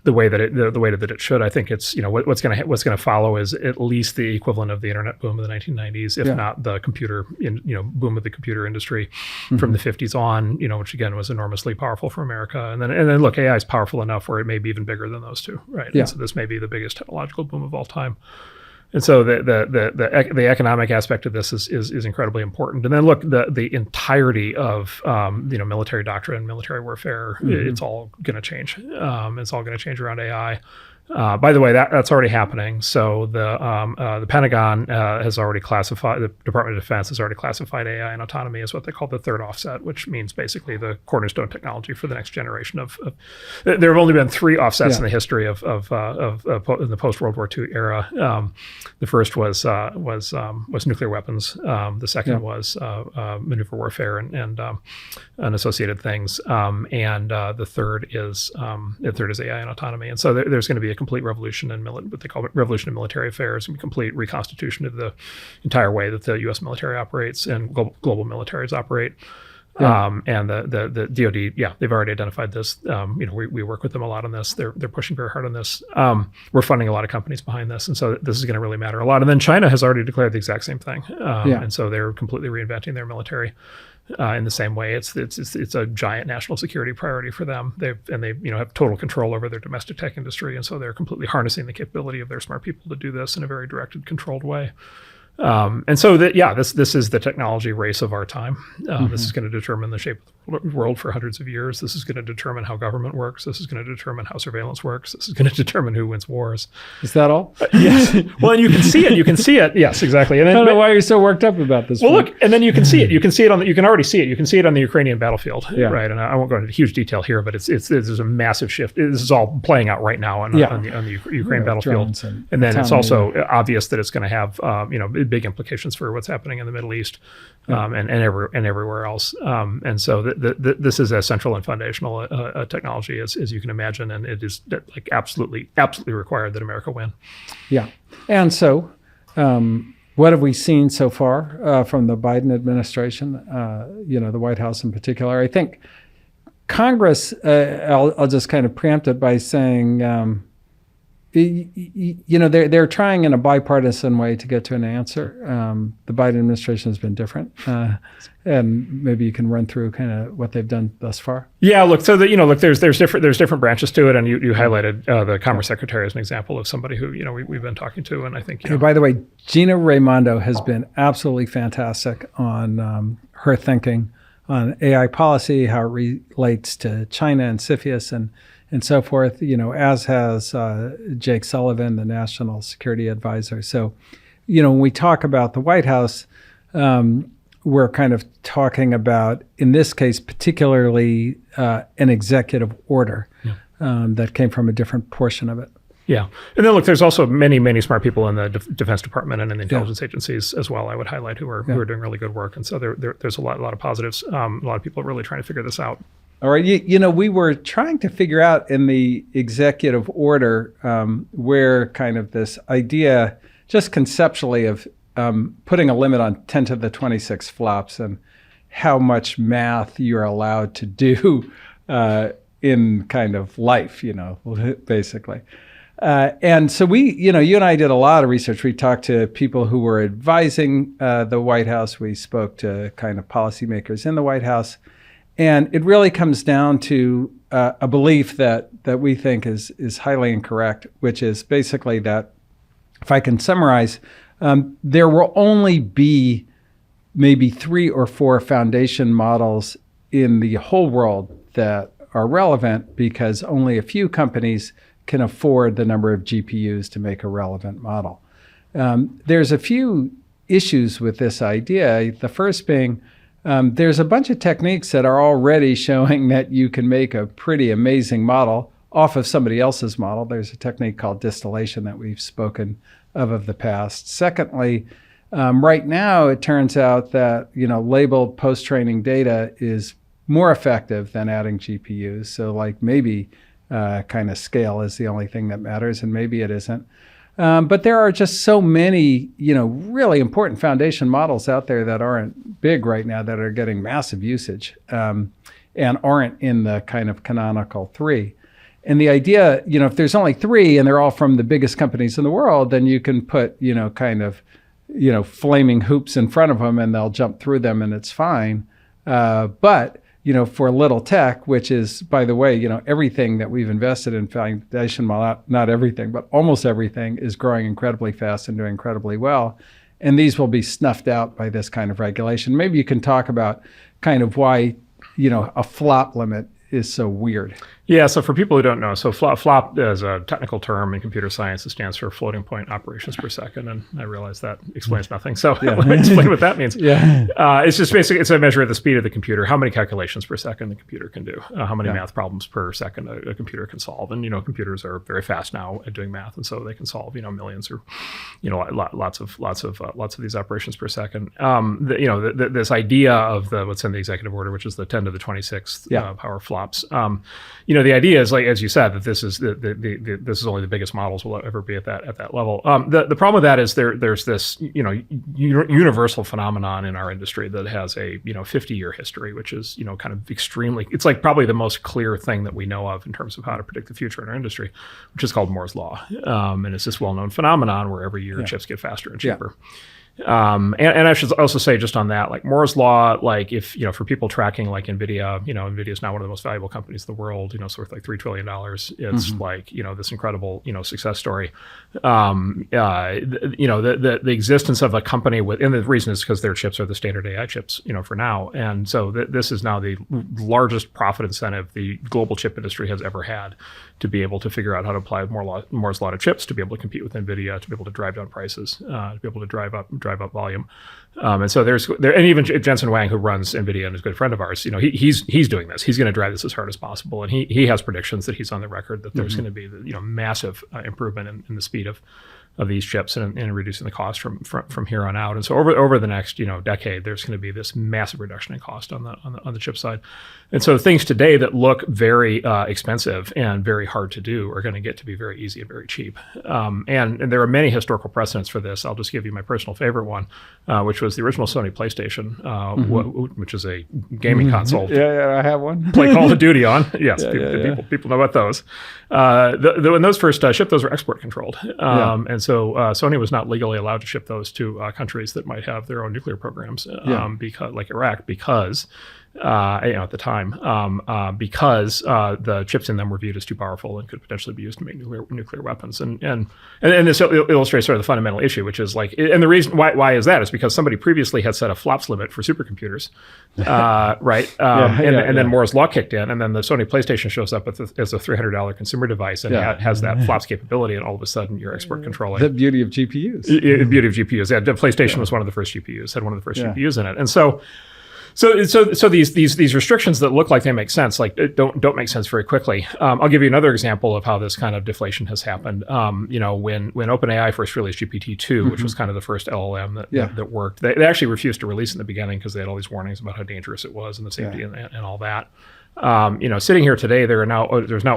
the way that it should, I think it's what's going to follow is at least the equivalent of the internet boom of the 1990s, if not the computer boom of the computer industry from the 50s on, which again was enormously powerful for America. And then look, AI is powerful enough where it may be even bigger than those two, right? Yeah. And so this may be the biggest technological boom of all time. And so the economic aspect of this is incredibly important. And then look, the entirety of military doctrine, military warfare, it's all going to change. It's all going to change around AI. By the way, that's already happening. So the Pentagon has already classified, the Department of Defense has already classified AI and autonomy as what they call the third offset, which means basically the cornerstone technology for the next generation of there have only been 3 offsets in the history of in the post-World War II era. The first was nuclear weapons. The second was maneuver warfare and associated things. And the third is AI and autonomy. And so there's going to be a complete revolution in what they call revolution in military affairs, and complete reconstitution of the entire way that the U.S. military operates and global militaries operate. And the DoD, they've already identified this. We work with them a lot on this. They're pushing very hard on this. We're funding a lot of companies behind this, and so this is going to really matter a lot. And then China has already declared the exact same thing, and so they're completely reinventing their military. In the same way, it's a giant national security priority for them. They have total control over their domestic tech industry, and so they're completely harnessing the capability of their smart people to do this in a very directed, controlled way. And so this is the technology race of our time. This is going to determine the shape of the world for hundreds of years. This is going to determine how government works. This is going to determine how surveillance works. This is going to determine who wins wars. Is that all? Yes. Well, and you can see it. You can see it. Yes, exactly. And then, I don't know why you're so worked up about this. Well, look, and then you can see it. You can see it you can already see it. You can see it on the Ukrainian battlefield, right? And I won't go into huge detail here, but there's a massive shift. This is all playing out right now on the Ukraine battlefield. And then it's also obvious that it's going to have big implications for what's happening in the Middle East and everywhere else. And so this is as central and foundational technology as you can imagine, and it is like absolutely required that America win. Yeah, and so what have we seen so far from the Biden administration? The White House in particular. I think Congress. I'll just kind of preempt it by saying. They're trying in a bipartisan way to get to an answer. The Biden administration has been different, and maybe you can run through kind of what they've done thus far. Yeah, look. So there's different branches to it, and you highlighted the Commerce Secretary as an example of somebody who we've been talking to, and I think. Hey, by the way, Gina Raimondo has been absolutely fantastic on her thinking on AI policy, how it relates to China and CFIUS and so forth, as has Jake Sullivan, the National Security Advisor. So, when we talk about the White House, we're kind of talking about, in this case, particularly an executive order that came from a different portion of it. Yeah. And then look, there's also many, many smart people in the Defense Department and in the intelligence agencies as well, I would highlight, who are doing really good work. And so there's a lot of positives. A lot of people are really trying to figure this out. All right. We were trying to figure out in the executive order where kind of this idea, just conceptually, of putting a limit on 10 to the 26 flops and how much math you're allowed to do in kind of life, basically. And so you and I did a lot of research. We talked to people who were advising the White House. We spoke to kind of policymakers in the White House. And it really comes down to a belief that we think is highly incorrect, which is basically that, if I can summarize, there will only be maybe 3 or 4 foundation models in the whole world that are relevant, because only a few companies can afford the number of GPUs to make a relevant model. There's a few issues with this idea. The first being, there's a bunch of techniques that are already showing that you can make a pretty amazing model off of somebody else's model. There's a technique called distillation that we've spoken of the past. Secondly, right now it turns out that labeled post-training data is more effective than adding GPUs. So like maybe kind of scale is the only thing that matters, and maybe it isn't. But there are just so many, really important foundation models out there that aren't big right now that are getting massive usage and aren't in the kind of canonical 3. And the idea, if there's only 3 and they're all from the biggest companies in the world, then you can put, flaming hoops in front of them and they'll jump through them and it's fine. But for little tech, which is, by the way, everything that we've invested in foundation, not everything, but almost everything is growing incredibly fast and doing incredibly well. And these will be snuffed out by this kind of regulation. Maybe you can talk about kind of why, a flop limit is so weird. Yeah, so for people who don't know, so flop is a technical term in computer science. It stands for floating point operations per second, and I realize that explains nothing. So let me explain what that means. It's just basically, it's a measure of the speed of the computer, how many calculations per second the computer can do, how many math problems per second a computer can solve. And, computers are very fast now at doing math, and so they can solve, millions or, lots of these operations per second. This idea of what's in the executive order, which is the 10 to the 26th power flops. The idea is, like as you said, that this is this is only the biggest models will ever be at that level. The problem with that is there's this universal phenomenon in our industry that has a 50-year history, which is kind of extremely. It's like probably the most clear thing that we know of in terms of how to predict the future in our industry, which is called Moore's law, and it's this well-known phenomenon where every year chips get faster and cheaper. And I should also say just on that, like Moore's law, like if, for people tracking like NVIDIA, NVIDIA is now one of the most valuable companies in the world, it's worth like $3 trillion. It's like, this incredible, success story. The existence of a company and the reason is because their chips are the standard AI chips, for now. And so this is now the largest profit incentive the global chip industry has ever had to be able to figure out how to apply Moore's law to chips, to be able to compete with NVIDIA, to be able to drive down prices, to be able to drive up volume. And so and even Jensen Huang, who runs NVIDIA and is a good friend of ours, he's doing this. He's going to drive this as hard as possible. And he has predictions that he's on the record that there's going to be massive improvement in the speed of these chips and reducing the cost from here on out. And so over the next decade, there's going to be this massive reduction in cost on the chip side. And so things today that look very expensive and very hard to do are going to get to be very easy and very cheap. And there are many historical precedents for this. I'll just give you my personal favorite one, which was the original Sony PlayStation, which is a gaming console. Yeah, I have one. Play Call of Duty on. Yes, people know about those. When those first shipped, those were export controlled. And so Sony was not legally allowed to ship those to countries that might have their own nuclear programs, because, like Iraq, because at the time, because the chips in them were viewed as too powerful and could potentially be used to make nuclear weapons. And this illustrates sort of the fundamental issue, which is like, and the reason why is that is because somebody previously had set a flops limit for supercomputers, right? Then Moore's law kicked in, and then the Sony PlayStation shows up as a $300 consumer device and has that flops capability, and all of a sudden you're export controlling. The beauty of GPUs. The beauty of GPUs. Yeah, the PlayStation was one of the first GPUs, had one of the first GPUs in it, and so these restrictions that look like they make sense, like don't make sense very quickly. I'll give you another example of how this kind of deflation has happened. When OpenAI first released GPT-2, which was kind of the first LLM that worked, they actually refused to release in the beginning because they had all these warnings about how dangerous it was and the safety and all that. Sitting here today, there's now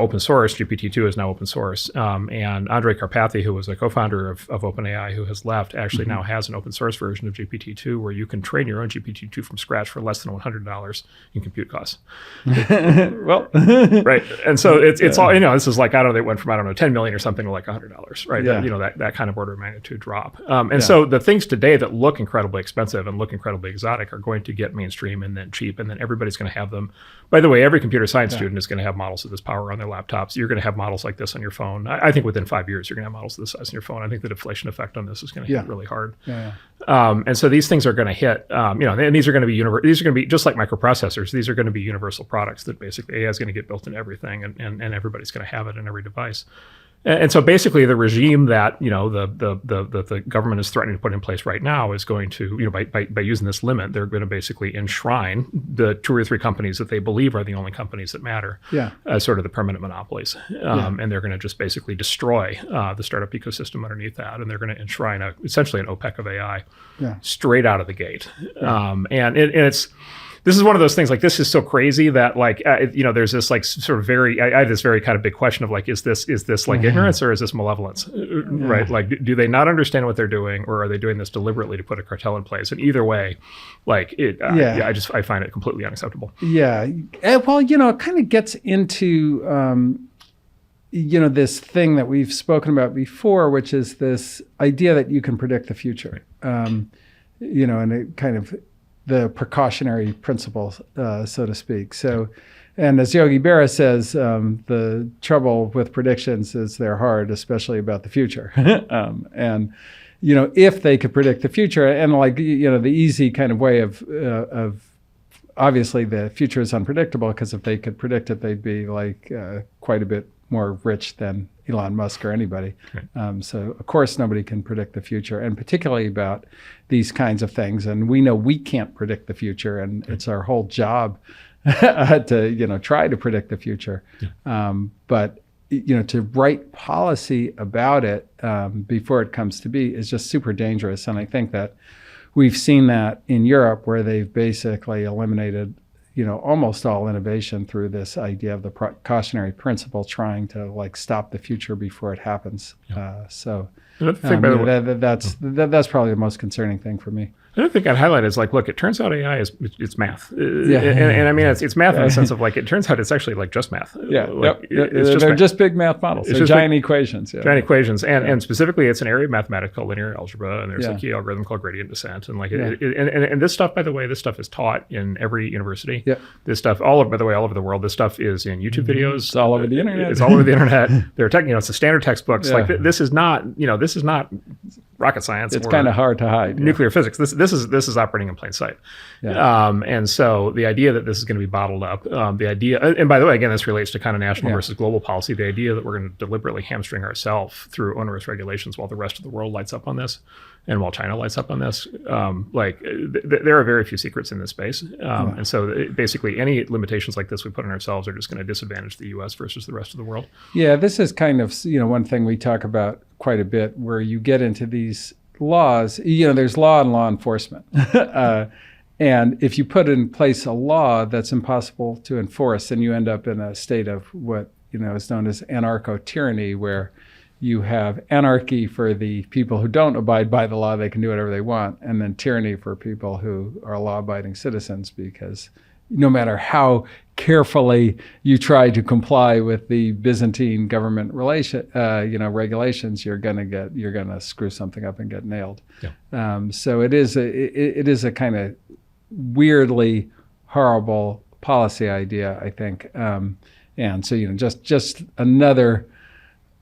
open source. GPT-2 is now open source. And Andrej Karpathy, who was a co-founder of OpenAI, who has left, actually now has an open source version of GPT-2 where you can train your own GPT-2 from scratch for less than $100 in compute costs. Well, right. And so it's all, this is like, they went from, 10 million or something to like $100, right? Yeah. That kind of order of magnitude drop. So the things today that look incredibly expensive and look incredibly exotic are going to get mainstream and then cheap, and then everybody's going to have them. By the way, every computer science student is going to have models of this power on their laptops. You're going to have models like this on your phone. I think within 5 years, you're going to have models of this size on your phone. I think the deflation effect on this is going to hit really hard. And so these things are going to hit, and these are going to be just like microprocessors. These are going to be universal products that basically AI is going to get built in everything, and everybody's going to have it in every device. And so basically the regime that, the government is threatening to put in place right now is going to, by using this limit, they're going to basically enshrine the 2 or 3 companies that they believe are the only companies that matter as sort of the permanent monopolies. And they're going to just basically destroy the startup ecosystem underneath that. And they're going to enshrine essentially an OPEC of AI straight out of the gate. And it's this is one of those things, like, this is so crazy that, like, there's this, like, sort of I have this very kind of big question of, like, is this like ignorance or is this malevolence, right? Like, do they not understand what they're doing, or are they doing this deliberately to put a cartel in place? And either way, like, I find it completely unacceptable. Yeah. Well, it kind of gets into, this thing that we've spoken about before, which is this idea that you can predict the future, and it kind of the precautionary principle, so to speak. So, and as Yogi Berra says, the trouble with predictions is they're hard, especially about the future. And, if they could predict the future, and the easy kind of way of obviously the future is unpredictable, because if they could predict it, they'd be like quite a bit more rich than Elon Musk or anybody. Right. So of course nobody can predict the future, and particularly about these kinds of things. And we know we can't predict the future, and it's our whole job to try to predict the future. Yeah. But to write policy about it before it comes to be is just super dangerous. And I think that we've seen that in Europe, where they've basically eliminated almost all innovation through this idea of the precautionary principle, trying to stop the future before it happens. Yeah. That's probably the most concerning thing for me. Another thing I'd highlight is, look, it turns out AI it's math. And I mean, it's math in the sense of, it turns out it's actually just math. Yeah. They're just big math models. They're giant equations. Yeah. Giant equations. And specifically, it's an area of mathematics called linear algebra, and there's a key algorithm called gradient descent. And and this stuff, by the way, this stuff is taught in every university. Yeah. This stuff, all over the world, this stuff is in YouTube videos. It's all over the internet. It's all over the internet. There are it's the standard textbooks. Yeah. This is not rocket science. It's kind of hard to hide. Nuclear physics. This is operating in plain sight. Yeah. And so the idea that this is going to be bottled up, the idea, and by the way, again, this relates to kind of national versus global policy, the idea that we're going to deliberately hamstring ourselves through onerous regulations while the rest of the world lights up on this, and while China lights up on this, there are very few secrets in this space. And so basically any limitations like this we put on ourselves are just going to disadvantage the US versus the rest of the world. Yeah, this is kind of, one thing we talk about quite a bit, where you get into these laws, there's law and law enforcement. And if you put in place a law that's impossible to enforce, then you end up in a state of what is known as anarcho-tyranny, where you have anarchy for the people who don't abide by the law, they can do whatever they want, and then tyranny for people who are law-abiding citizens, because no matter how carefully you try to comply with the Byzantine government regulations, you're gonna screw something up and get nailed. Yeah. So it is a kind of weirdly horrible policy idea, I think. And so just another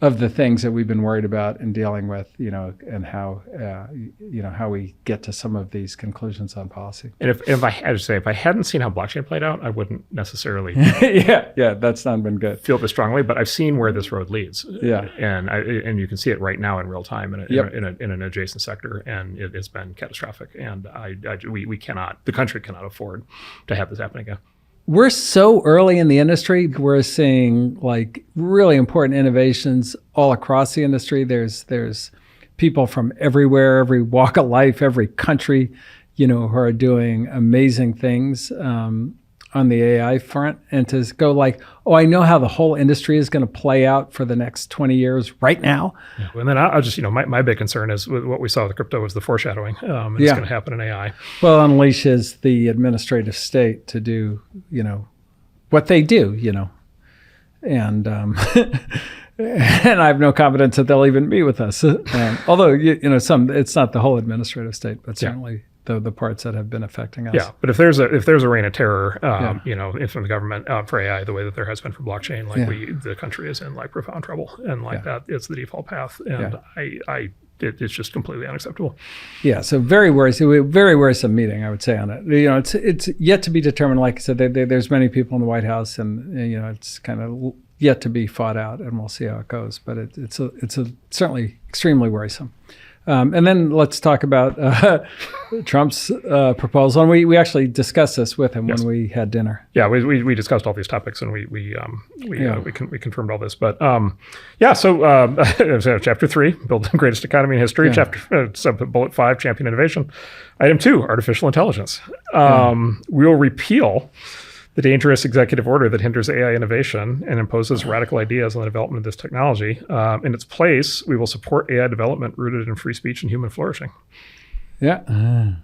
of the things that we've been worried about and dealing with, and how we get to some of these conclusions on policy. And if I had to say, if I hadn't seen how blockchain played out, I wouldn't necessarily that's not been good. Feel this strongly, but I've seen where this road leads. Yeah. And you can see it right now in real time in an adjacent sector, and it has been catastrophic. And the country cannot afford to have this happen again. We're so early in the industry. We're seeing really important innovations all across the industry. There's people from everywhere, every walk of life, every country, who are doing amazing things on the AI front. And to go I know how the whole industry is going to play out for the next 20 years right now. Yeah. And then I'll just, my big concern is with what we saw with crypto was the foreshadowing. It's going to happen in AI. Well, unleashes the administrative state to do, what they do, and and I have no confidence that they'll even be with us. Although, it's not the whole administrative state, but certainly the parts that have been affecting us. Yeah, but if there's a reign of terror, from the government for AI, the way that there has been for blockchain, the country is in profound trouble, and that it's the default path, and it's just completely unacceptable. Yeah, so very worrisome meeting, I would say, on it. It's yet to be determined. Like I said, there's many people in the White House, and it's kind of yet to be fought out, and we'll see how it goes. But it's certainly extremely worrisome. And then let's talk about Trump's proposal. And we actually discussed this with him when we had dinner. Yeah, we discussed all these topics, and we confirmed all this. But so chapter 3, build the greatest economy in history. Chapter bullet 5, champion innovation. Item 2, artificial intelligence. We will repeal the dangerous executive order that hinders AI innovation and imposes radical ideas on the development of this technology. In its place, we will support AI development rooted in free speech and human flourishing. Yeah.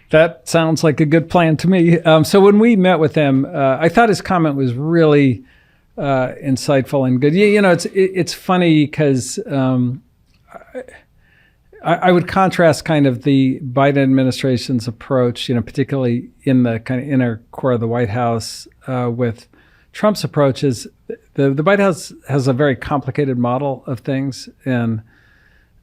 That sounds like a good plan to me. So when we met with him, I thought his comment was really insightful and good. It's funny because I would contrast kind of the Biden administration's approach, particularly in the kind of inner core of the White House, with Trump's approach. Is the White House has a very complicated model of things, and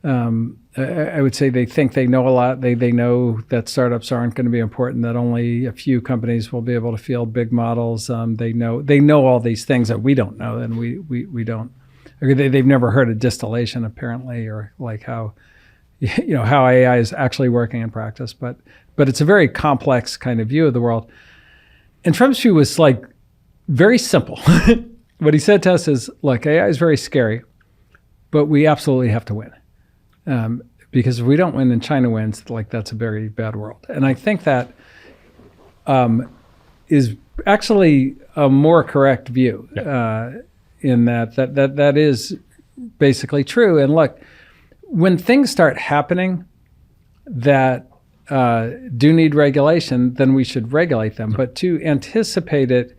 I would say they think they know a lot. They know that startups aren't going to be important, that only a few companies will be able to field big models. They know all these things that we don't know, and we don't. They've never heard of distillation apparently, or like how AI is actually working in practice, but it's a very complex kind of view of the world. And Trump's view was like very simple. What he said to us is, look, AI is very scary, but we absolutely have to win. Because if we don't win and China wins, like that's a very bad world. And I think that is actually a more correct view in that is basically true. And look, when things start happening that do need regulation, then we should regulate them. But to anticipate it,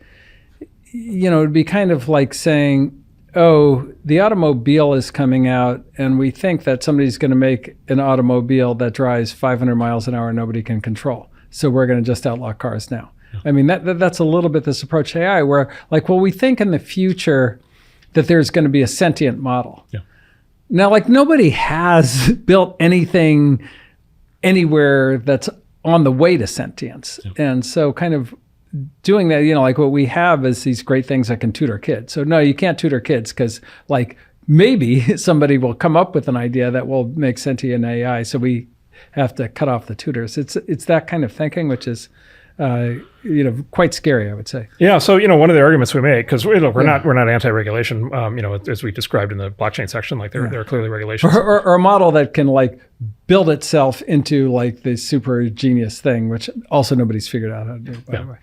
it'd be kind of like saying, oh, the automobile is coming out, and we think that somebody's going to make an automobile that drives 500 miles an hour and nobody can control. So we're going to just outlaw cars now. Yeah. I mean, that's a little bit this approach to AI, where we think in the future that there's going to be a sentient model. Yeah. Now, nobody has built anything anywhere that's on the way to sentience. Yeah. And so kind of doing that, what we have is these great things that can tutor kids. So no, you can't tutor kids because maybe somebody will come up with an idea that will make sentient AI. So we have to cut off the tutors. It's that kind of thinking, which is quite scary, I would say. Yeah. So one of the arguments we make, because we're not anti-regulation. As we described in the blockchain section, there are clearly regulations, or a model that can build itself into the super genius thing, which also nobody's figured out how to do, by the way.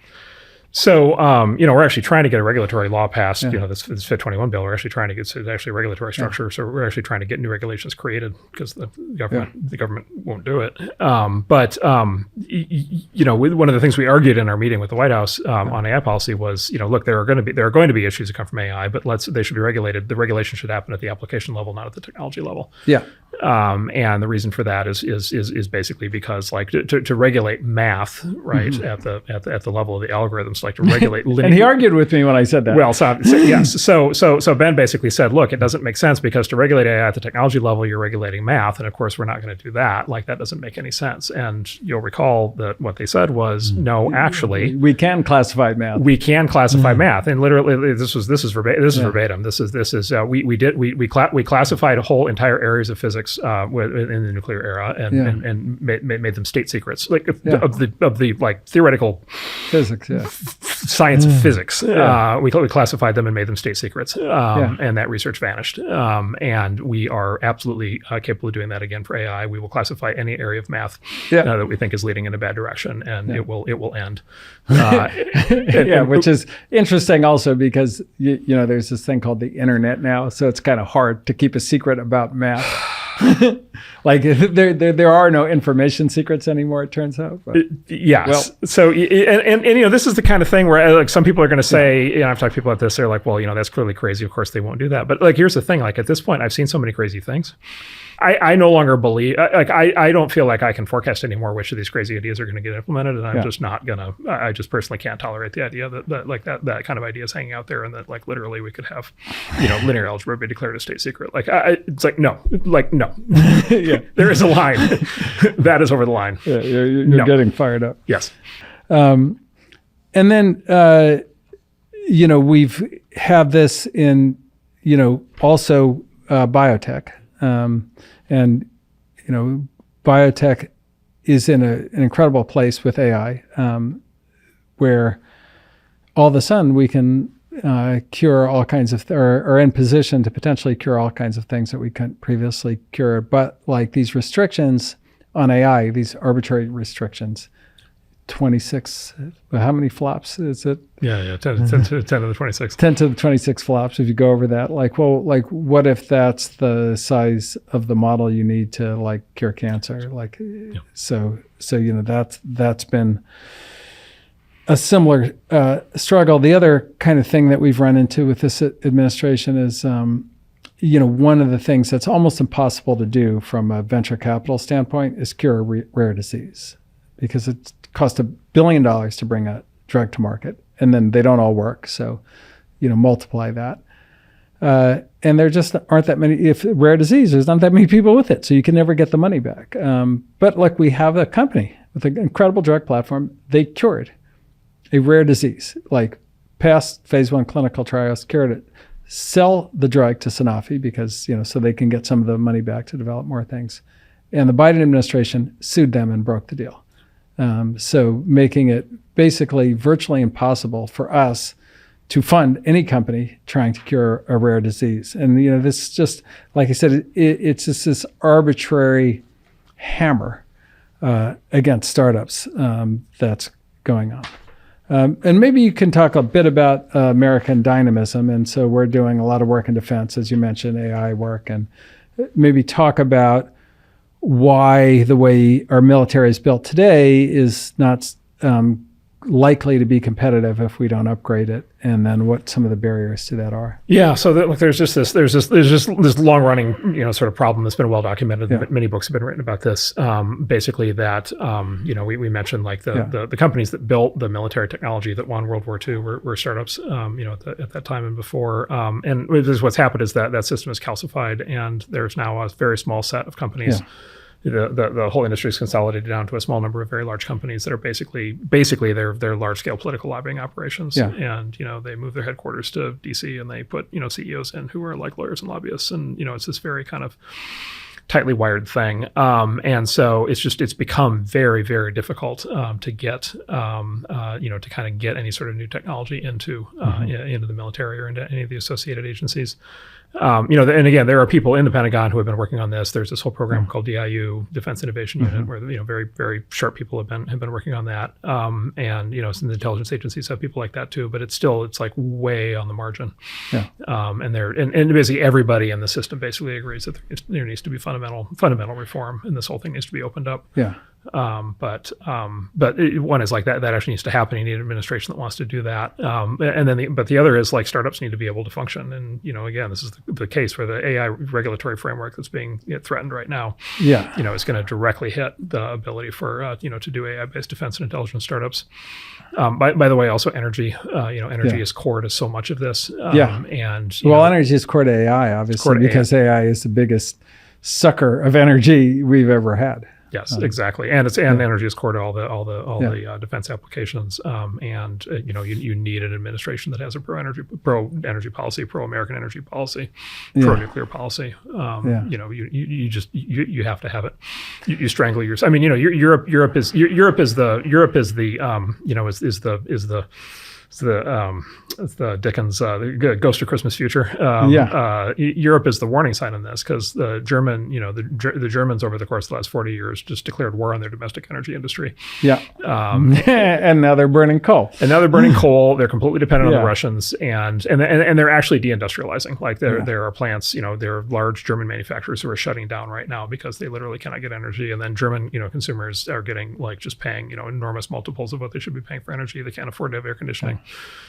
So, we're actually trying to get a regulatory law passed. This Fit 21 bill. We're actually trying to get actually a regulatory structure. So we're actually trying to get new regulations created because the government won't do it. But one of the things we argued in our meeting with the White House on AI policy was, look, there are going to be issues that come from AI, but they should be regulated. The regulation should happen at the application level, not at the technology level. Yeah. And the reason for that is basically because to regulate math, right, at the level of the algorithms, to regulate linear. And he argued with me when I said that. Well, yes. So Ben basically said, look, it doesn't make sense because to regulate AI at the technology level, you're regulating math, and of course we're not going to do that. That doesn't make any sense. And you'll recall that what they said was, no, actually, we can classify math. We can classify math, and literally, this is verbatim. We classified whole entire areas of physics in the nuclear era and made them state secrets, of the theoretical physics, science of physics. We classified them and made them state secrets, and that research vanished. And we are absolutely capable of doing that again for AI. We will classify any area of math that we think is leading in a bad direction, and it will end. Which is interesting also because there's this thing called the internet now, so it's kind of hard to keep a secret about math. There are no information secrets anymore, it turns out. But, yes. Well, so and this is the kind of thing where some people are going to say, I've talked to people about this. They're like, well, that's clearly crazy. Of course, they won't do that. But here's the thing. At this point, I've seen so many crazy things. I no longer believe. I don't feel like I can forecast anymore which of these crazy ideas are going to get implemented, and I'm just not gonna. I just personally can't tolerate the idea that kind of idea is hanging out there, and that literally we could have, linear algebra be declared a state secret. No. There is a line. That is over the line. Yeah, you're getting fired up. Yes. And then we've have this in also biotech. And biotech is in an incredible place with AI, where all of a sudden we can cure all kinds of, or in position to potentially cure all kinds of things that we couldn't previously cure. But like these restrictions on AI, these arbitrary restrictions, 26, how many flops is it? Yeah, 10 to the 26. 10 to the 26 flops if you go over that. What if that's the size of the model you need to cure cancer? So that's been a similar struggle. The other kind of thing that we've run into with this administration is, one of the things that's almost impossible to do from a venture capital standpoint is cure a rare disease, because it costs $1 billion to bring a drug to market, and then they don't all work. So, multiply that. And there just aren't that many, if rare disease, there's not that many people with it, so you can never get the money back. But we have a company with an incredible drug platform. They cured a rare disease, passed phase 1 clinical trials, cured it, sell the drug to Sanofi because, so they can get some of the money back to develop more things. And the Biden administration sued them and broke the deal. So making it basically virtually impossible for us to fund any company trying to cure a rare disease. And, this is just, like I said, it's just this arbitrary hammer against startups that's going on. And maybe you can talk a bit about American dynamism. And so we're doing a lot of work in defense, as you mentioned, AI work, and maybe talk about why the way our military is built today is not likely to be competitive if we don't upgrade it, and then what some of the barriers to that are. Yeah, so there's just this long running sort of problem that's been well documented. Yeah. Many books have been written about this. Basically, that we mentioned the companies that built the military technology that won World War II were startups. At that time and before. And what's happened is that system is calcified, and there's now a very small set of companies. Yeah. The whole industry is consolidated down to a small number of very large companies that are basically they're large scale political lobbying operations. Yeah. And they move their headquarters to DC, and they put CEOs in who are like lawyers and lobbyists, and it's this very kind of tightly wired thing. And so it's become very, very difficult to get to kind of get any sort of new technology into the military or into any of the associated agencies. And again, there are people in the Pentagon who have been working on this. There's this whole program called DIU, Defense Innovation Unit, where very, very sharp people have been working on that. And some of the intelligence agencies have people like that too. But it's way on the margin. Yeah. And basically everybody in the system basically agrees that there needs to be fundamental reform, and this whole thing needs to be opened up. Yeah. But one is that actually needs to happen. You need an administration that wants to do that. And then the other is startups need to be able to function. And again, this is the case where the AI regulatory framework that's being threatened right now. Yeah. Is going to directly hit the ability for to do AI-based defense and intelligence startups. By the way, also energy. Energy is core to so much of this. And energy is core to AI, obviously, because AI is the biggest sucker of energy we've ever had. Yes, exactly, and energy is core to all the defense applications. You need an administration that has a pro energy policy, pro American energy policy, pro nuclear policy. You have to have it. You strangle yourself. I mean, Europe is the Dickens Ghost of Christmas Future. Europe is the warning sign on this, because the Germans over the course of the last 40 years just declared war on their domestic energy industry. Yeah. And now they're burning coal. They're completely dependent on the Russians, and they're actually deindustrializing. There are plants, there are large German manufacturers who are shutting down right now because they literally cannot get energy, and then German consumers are getting just paying enormous multiples of what they should be paying for energy. They can't afford to have air conditioning.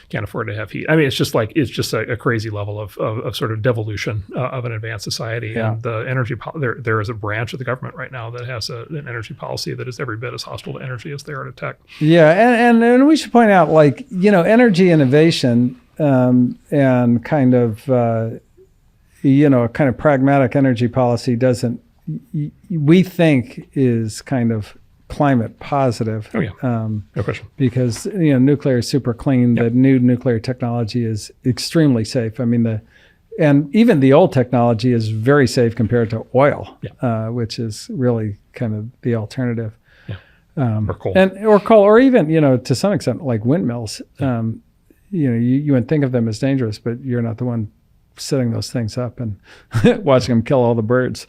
Can't afford to have heat. I mean, it's just a crazy level of sort of devolution of an advanced society. Yeah. And the energy there is a branch of the government right now that has an energy policy that is every bit as hostile to energy as they are to tech. Yeah, and we should point out, energy innovation and kind of a kind of pragmatic energy policy we think is kind of climate positive. Oh yeah, no question. Because nuclear is super clean. Yep. The new nuclear technology is extremely safe. I mean, and even the old technology is very safe compared to oil, Yeah. which is really kind of the alternative. Or coal. Or coal, or even, to some extent, like windmills. You would think of them as dangerous, but you're not the one setting those things up and watching them kill all the birds.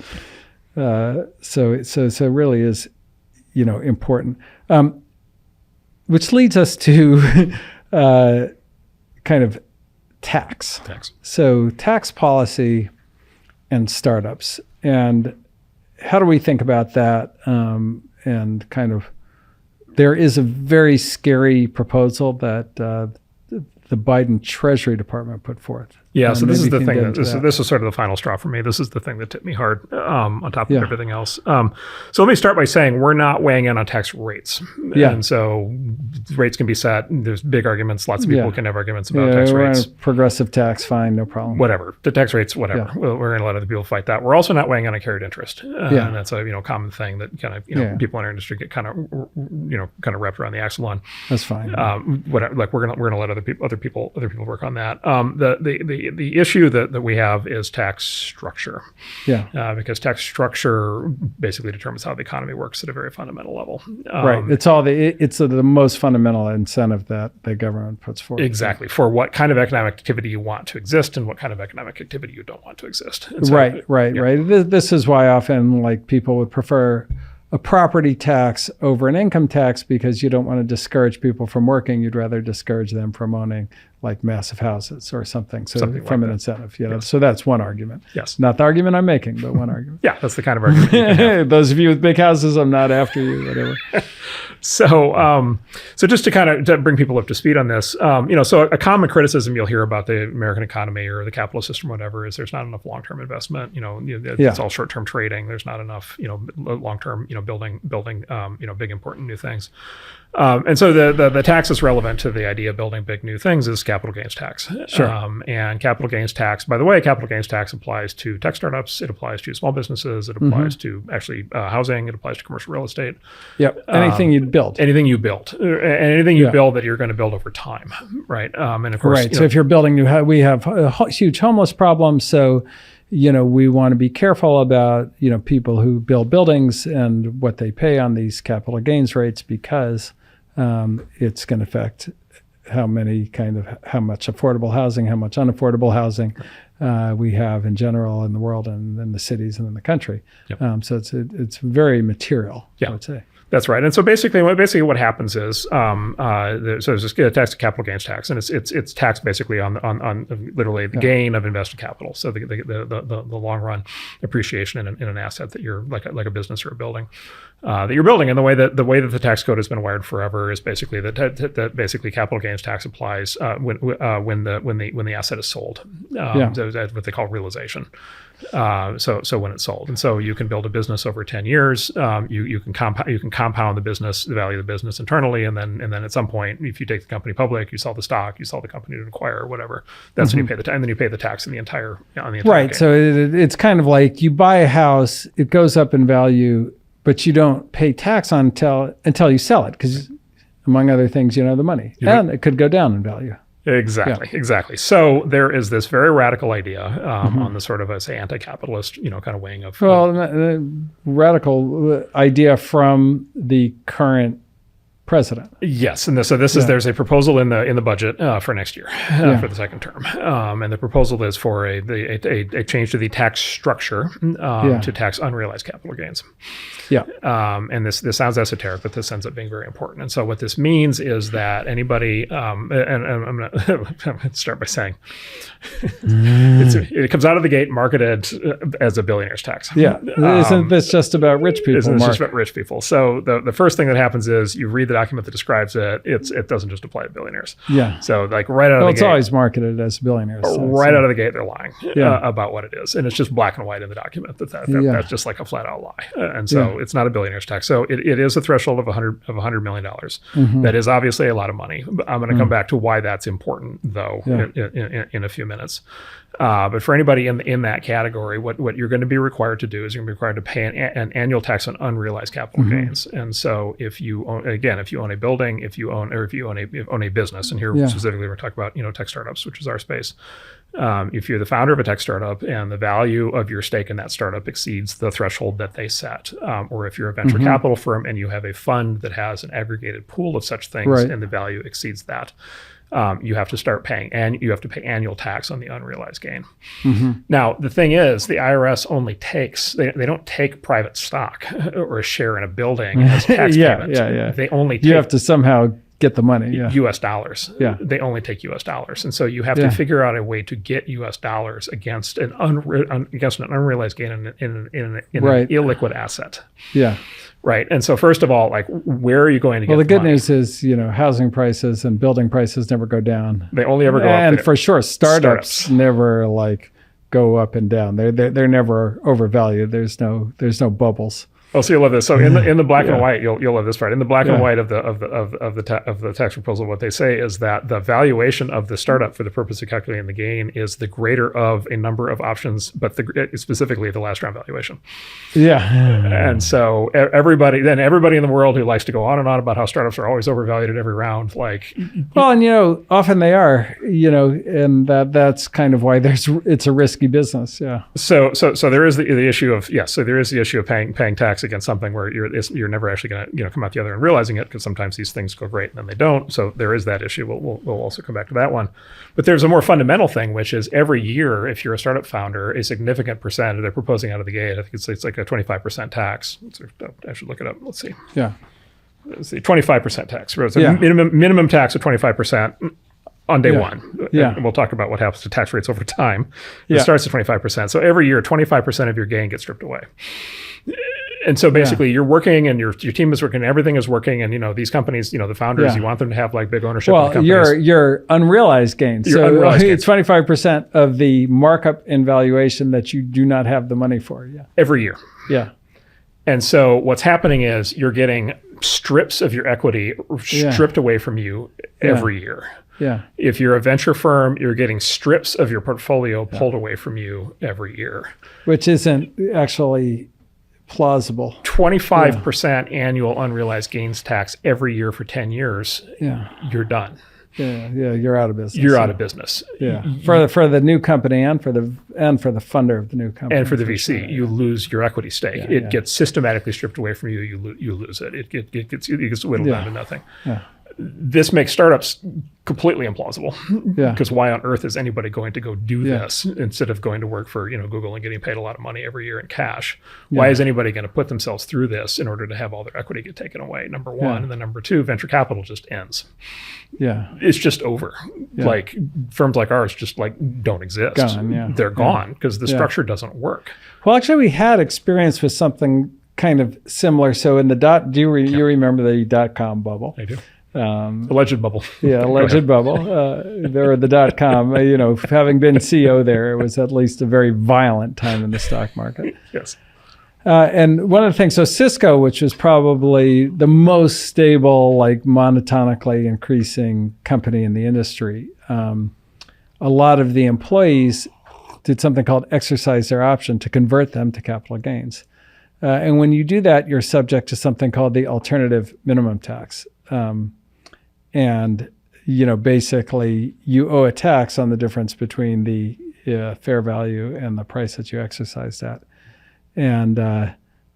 So it really is, important. Which leads us to kind of tax. So tax policy and startups. And how do we think about that? And kind of, there is a very scary proposal that the Biden Treasury Department put forth. Yeah, so this is the thing. That This is sort of the final straw for me. This is the thing that tipped me hard on top of everything else. So let me start by saying we're not weighing in on tax rates. Yeah. And so rates can be set. There's big arguments. Lots of people can have arguments about tax we're rates. on a progressive tax, fine, no problem. Whatever. The tax rates, whatever. Yeah. We're going to let other people fight that. We're also not weighing on a carried interest. Yeah. And that's a common thing that kind of people in our industry get kind of wrapped around the axle on. That's fine. Whatever. Like we're gonna let other people work on that. The issue that we have is tax structure. Yeah. Because tax structure basically determines how the economy works at a very fundamental level. Right. It's the most fundamental incentive that the government puts forward. Exactly. For what kind of economic activity you want to exist and what kind of economic activity you don't want to exist. And so, Right. This is why often people would prefer a property tax over an income tax, because you don't want to discourage people from working. You'd rather discourage them from owning like massive houses or something. So Something from like an that. incentive, Yes. So that's one argument. Yes. Not the argument I'm making, but one argument. Yeah, that's the kind of argument you can have. Those of you with big houses, I'm not after you, whatever. So just to bring people up to speed on this, so a common criticism you'll hear about the American economy or the capitalist system, whatever, is there's not enough long-term investment. It's all short-term trading. There's not enough, long-term, building, big important new things. And so the tax is relevant to the idea of building big new things is capital gains tax. Sure. And capital gains tax, by the way, capital gains tax applies to tech startups. It applies to small businesses. It applies to actually housing. It applies to commercial real estate. Yep. Anything you'd build. Anything you build, and anything you build that you're going to build over time, right? And of course, right. So if you're building new, we have a huge homeless problem. So, we want to be careful about, people who build buildings and what they pay on these capital gains rates, because it's going to affect how much affordable housing, how much unaffordable housing we have in general in the world and in the cities and in the country. Yep. So it's very material, I would say. That's right. And so basically what happens is there's this tax, capital gains tax, and it's taxed basically on literally the gain of invested capital. So the long run appreciation in an asset that you're like a business or a building that you're building. And the way that the tax code has been wired forever is basically that basically capital gains tax applies when the asset is sold. So that's what they call realization. So when it's sold, and so you can build a business over 10 years. You can compound the value of the business internally, and then at some point, if you take the company public, you sell the stock, you sell the company to acquire or whatever. That's when you pay and then you pay the tax on the entire right. gain. So it's kind of like you buy a house, it goes up in value, but you don't pay tax on until you sell it, because among other things, the money, and it could go down in value. Exactly. So there is this very radical idea on the sort of anti-capitalist, kind of weighing of. Well, radical idea from the current president. Yes, and there's a proposal in the budget for next year for the second term, and the proposal is for a change to the tax structure to tax unrealized capital gains. Yeah. And this sounds esoteric, but this ends up being very important. And so what this means is that anybody, and I'm going to start by saying, it comes out of the gate marketed as a billionaire's tax. Yeah. Isn't this just about rich people? Isn't this just about rich people? So the first thing that happens is you read the document that describes it. It doesn't just apply to billionaires. Yeah. So like right out of the gate. It's always marketed as billionaires. Right out of the gate, they're lying about what it is. And it's just black and white in the document that's just like a flat out lie. And so it's not a billionaire's tax. So it is a threshold of $100 million. That is obviously a lot of money. I'm going to come back to why that's important, though, in a few minutes. But for anybody in that category, what you're going to be required to do is you're going to be required to pay an annual tax on unrealized capital gains. And so if you own a building, if you own a business, and here specifically we're talking about tech startups, which is our space. If you're the founder of a tech startup and the value of your stake in that startup exceeds the threshold that they set, or if you're a venture capital firm and you have a fund that has an aggregated pool of such things and the value exceeds that, you have to start paying, and you have to pay annual tax on the unrealized gain. Now, the thing is, the IRS only takes, they don't take private stock or a share in a building as tax payment. They only take, you have to somehow get the money. US dollars. They only take US dollars. And so you have to figure out a way to get US dollars against an unrealized gain in an illiquid asset. Right. And so first of all, like, where are you going to get the good money? news is, housing prices and building prices never go down. They only ever go up. And for sure, startups never like go up and down. They're never overvalued. There's no bubbles. Oh, so you'll love this. So in the black and white, you'll love this part. In the black and white of the tax proposal, what they say is that the valuation of the startup for the purpose of calculating the gain is the greater of a number of options, but specifically the last round valuation. And so everybody in the world who likes to go on and on about how startups are always overvalued at every round, like, well, and often they are, and that's kind of why it's a risky business. So there is the issue of there is the issue of paying tax against something where you're never actually going to come out the other end realizing it, because sometimes these things go great and then they don't. So there is that issue. We'll also come back to that one. But there's a more fundamental thing, which is every year, if you're a startup founder, a significant percent, they're proposing out of the gate, I think it's like a 25% tax. I should look it up. Let's see. Let's see, 25% tax. So minimum tax of 25%. On day one. And we'll talk about what happens to tax rates over time. It starts at 25%. So every year, 25% of your gain gets stripped away. And so basically you're working and your team is working, everything is working. And, these companies, the founders, you want them to have like big ownership in the companies. Your unrealized gains. So it's 25% of the markup in valuation that you do not have the money for. Every year. And so what's happening is you're getting strips of your equity stripped away from you every year. If you're a venture firm, you're getting strips of your portfolio pulled away from you every year. Which isn't actually plausible. 25% annual unrealized gains tax every year for 10 years. You're done. You're out of business. You're out of business. For the new company and for the funder of the new company. And for the VC, you lose your equity stake. It gets systematically stripped away from you. You lose it. It gets whittled down to nothing. This makes startups completely implausible, because why on earth is anybody going to go do this instead of going to work for Google and getting paid a lot of money every year in cash? Why is anybody going to put themselves through this in order to have all their equity get taken away? Number one. And then number two, venture capital just ends. It's just over. Like firms like ours just like don't exist. They're gone because the structure doesn't work. Well, actually, we had experience with something kind of similar. So in the you remember the .com bubble? I do. Alleged bubble. Alleged bubble. There were the .com. Having been CEO there, it was at least a very violent time in the stock market. And one of the things, so Cisco, which was probably the most stable, like monotonically increasing company in the industry, a lot of the employees did something called exercise their option to convert them to capital gains. And when you do that, you're subject to something called the alternative minimum tax. And, basically you owe a tax on the difference between the fair value and the price that you exercised at. And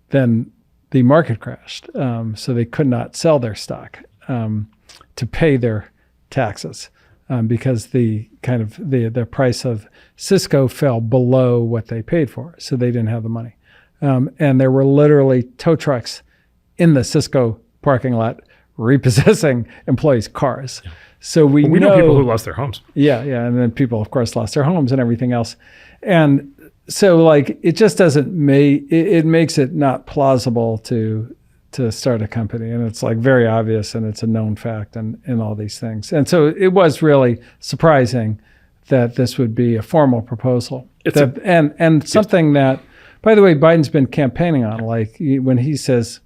then the market crashed. So they could not sell their stock to pay their taxes because the price of Cisco fell below what they paid for. So they didn't have the money. And there were literally tow trucks in the Cisco parking lot repossessing employees' cars. So we know people who lost their homes. And then people, of course, lost their homes and everything else. And so, like, it just doesn't it makes it not plausible to start a company, and it's like very obvious, and it's a known fact, and all these things. And so it was really surprising that this would be a formal proposal. And something that, by the way, Biden's been campaigning on, like when he says,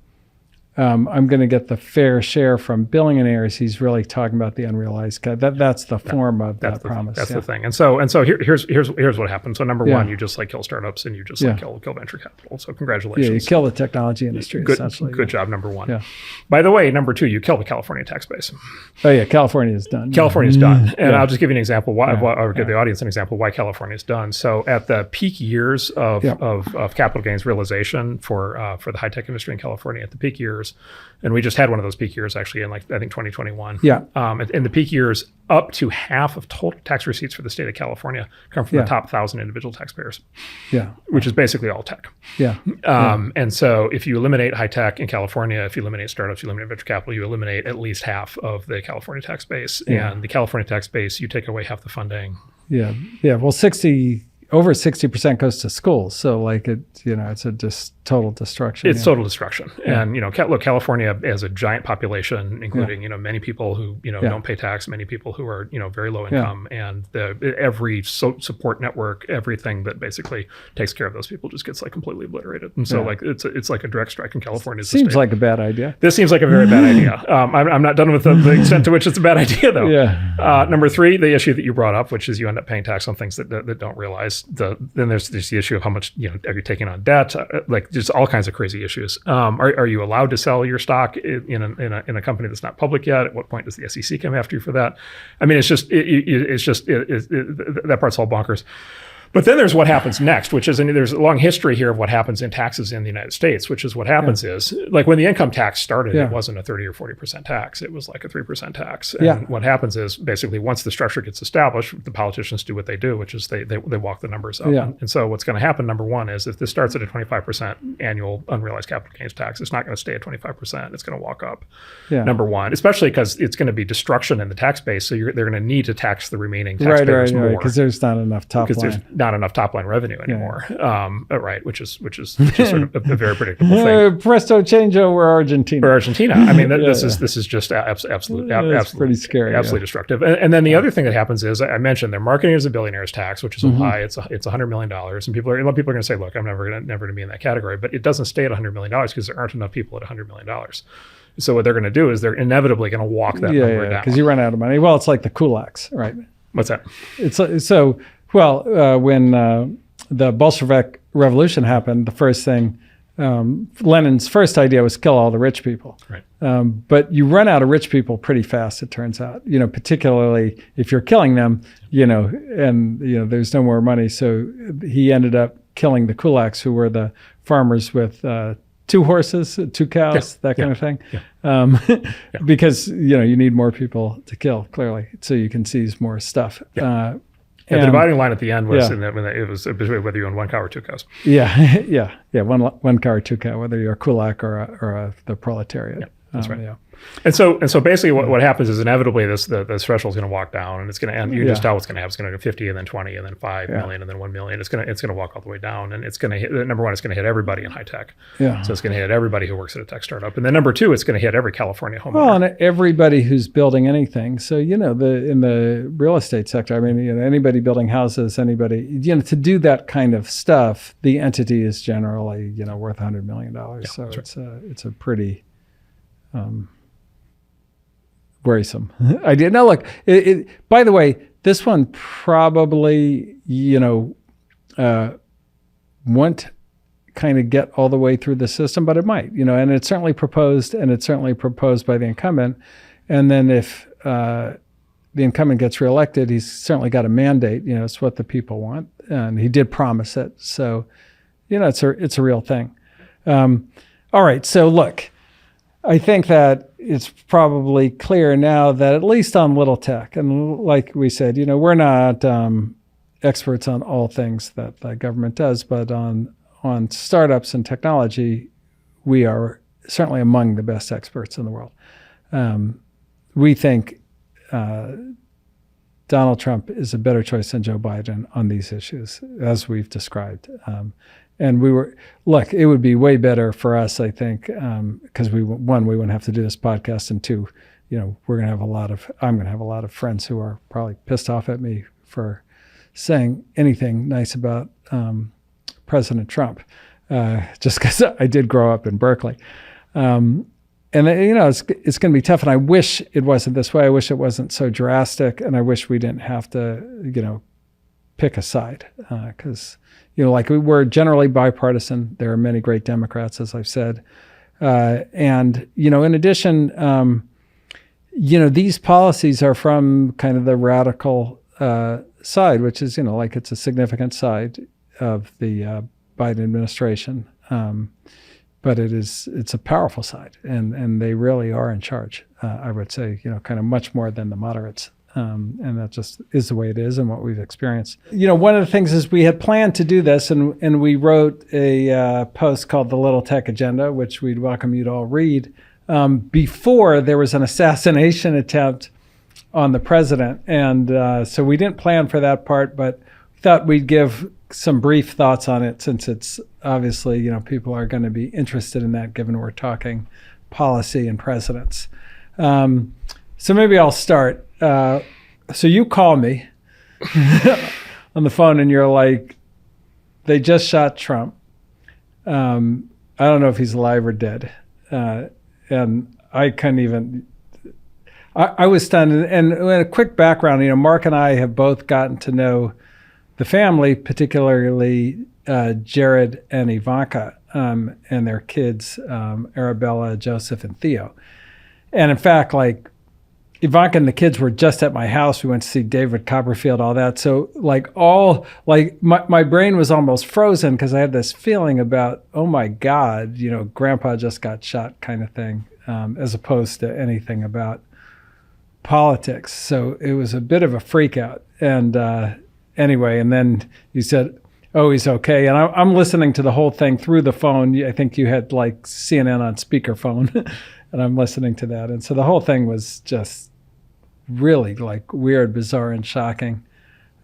I'm going to get the fair share from billionaires. He's really talking about the unrealized. That's the form of that promise. That's the thing. And so here's what happened. So number one, you just like kill startups and you just like kill venture capital. So congratulations. Yeah, you kill the technology industry. Essentially. Good job, number one. Yeah. By the way, number two, you kill the California tax base. Oh yeah, California is done. California's done. And I'll just give you an example. I'll give the audience an example why California is done. So at the peak years of capital gains realization for the high tech industry in California, at the peak years. And we just had one of those peak years actually in I think 2021. Yeah. In the peak years, up to half of total tax receipts for the state of California come from the top 1,000 individual taxpayers. Yeah. Which is basically all tech. Yeah. And so if you eliminate high tech in California, if you eliminate startups, you eliminate venture capital, you eliminate at least half of the California tax base. And the California tax base, you take away half the funding. Yeah. Yeah. Well, over 60% goes to schools. So it's a total destruction. It's total destruction. Yeah. And, look, California has a giant population, including, many people who, don't pay tax, many people who are, very low income, and every support network, everything that basically takes care of those people just gets completely obliterated. And so it's like a direct strike in California. Seems like a bad idea. This seems like a very bad idea. I'm not done with the extent to which it's a bad idea though. Yeah. Number three, the issue that you brought up, which is you end up paying tax on things that don't realize. Then there's the issue of how much are you taking on debt, just all kinds of crazy issues. Are you allowed to sell your stock in a company that's not public yet? At what point does the SEC come after you for that? I mean, it's just that part's all bonkers. But then there's what happens next, which is, there's a long history here of what happens in taxes in the United States, which is what happens is, when the income tax started, it wasn't a 30 or 40% tax. It was like a 3% tax. And what happens is, basically, once the structure gets established, the politicians do what they do, which is they walk the numbers up. Yeah. And so what's going to happen, number one, is if this starts at a 25% annual unrealized capital gains tax, it's not going to stay at 25%. It's going to walk up, number one, especially because it's going to be destruction in the tax base. So they're going to need to tax the remaining taxpayers more. Because there's not enough top line. Not enough top line revenue anymore, which is sort of a very predictable thing. Presto changeo, we're Argentina. I mean, this is just absolutely pretty scary, absolutely destructive. And then the other thing that happens is, I mentioned they're marketing it as a billionaire's tax, which is so high. It's $100 million, and a lot of people are going to say, look, I'm never going to be in that category, but it doesn't stay at $100 million because there aren't enough people at $100 million. So what they're going to do is they're inevitably going to walk that number down because you run out of money. Well, it's like the kulaks, right? What's that? It's so. Well, when the Bolshevik Revolution happened, the first thing, Lenin's first idea was kill all the rich people. Right. But you run out of rich people pretty fast, it turns out, particularly if you're killing them, and there's no more money. So he ended up killing the kulaks, who were the farmers with 2 horses, 2 cows, that kind of thing. Yeah. Because, you need more people to kill, clearly, so you can seize more stuff. Yeah. And the dividing line at the end was it was whether you own 1 cow or 2 cows. Yeah, one cow or 2 cow, whether you're a kulak or the proletariat. Yeah, that's right. Yeah. And so basically what happens is inevitably the threshold is going to walk down, and it's going to end. You just tell what's going to happen. It's going to go 50 and then 20 and then 5 million and then 1 million. It's going to walk all the way down, and it's going to hit, number one, it's going to hit everybody in high tech. Yeah. So it's going to hit everybody who works at a tech startup, and then number two, it's going to hit every California homeowner. Well, and everybody who's building anything. So in the real estate sector, I mean, anybody building houses, anybody, to do that kind of stuff, the entity is generally worth $100 million. So it's a pretty worrisome idea. Now, look, by the way, this one probably, won't kind of get all the way through the system, but it might, and it's certainly proposed by the incumbent. And then if the incumbent gets reelected, he's certainly got a mandate, it's what the people want. And he did promise it. So, it's a real thing. All right. So look, I think that it's probably clear now that at least on little tech, and like we said, we're not experts on all things that the government does, but on startups and technology, we are certainly among the best experts in the world. We think Donald Trump is a better choice than Joe Biden on these issues, as we've described. And it would be way better for us, I think, because we wouldn't have to do this podcast, and 2, I'm going to have a lot of friends who are probably pissed off at me for saying anything nice about President Trump, just because I did grow up in Berkeley. it's going to be tough. And I wish it wasn't this way. I wish it wasn't so drastic. And I wish we didn't have to, pick a side. Because, like we're generally bipartisan. There are many great Democrats, as I've said. And, in addition, these policies are from kind of the radical side, which is, it's a significant side of the Biden administration. But it's a powerful side, and they really are in charge. I would say, kind of much more than the moderates. And that just is the way it is and what we've experienced. One of the things is we had planned to do this, and we wrote a post called The Little Tech Agenda, which we'd welcome you to all read, before there was an assassination attempt on the president. And so we didn't plan for that part, but thought we'd give some brief thoughts on it, since it's obviously, people are going to be interested in that, given we're talking policy and presidents. So maybe I'll start. So you call me on the phone and you're like, they just shot Trump. I don't know if he's alive or dead. And I couldn't even, I was stunned. And a quick background, Mark and I have both gotten to know the family, particularly Jared and Ivanka, and their kids, Arabella, Joseph, and Theo. And in fact, Ivanka and the kids were just at my house. We went to see David Copperfield, all that. So my brain was almost frozen, because I had this feeling about, oh my God, Grandpa just got shot kind of thing, as opposed to anything about politics. So it was a bit of a freak out. And anyway, and then you said, oh, he's okay. And I'm listening to the whole thing through the phone. I think you had CNN on speakerphone, and I'm listening to that. And so the whole thing was just really weird, bizarre, and shocking.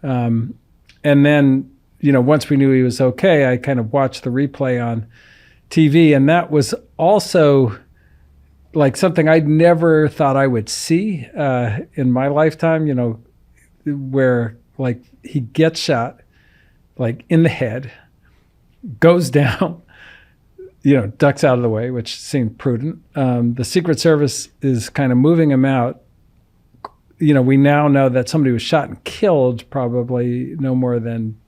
And then, once we knew he was okay, I kind of watched the replay on TV. And that was also something I'd never thought I would see in my lifetime, where he gets shot in the head, goes down, ducks out of the way, which seemed prudent. The Secret Service is kind of moving him out. We now know that somebody was shot and killed probably no more than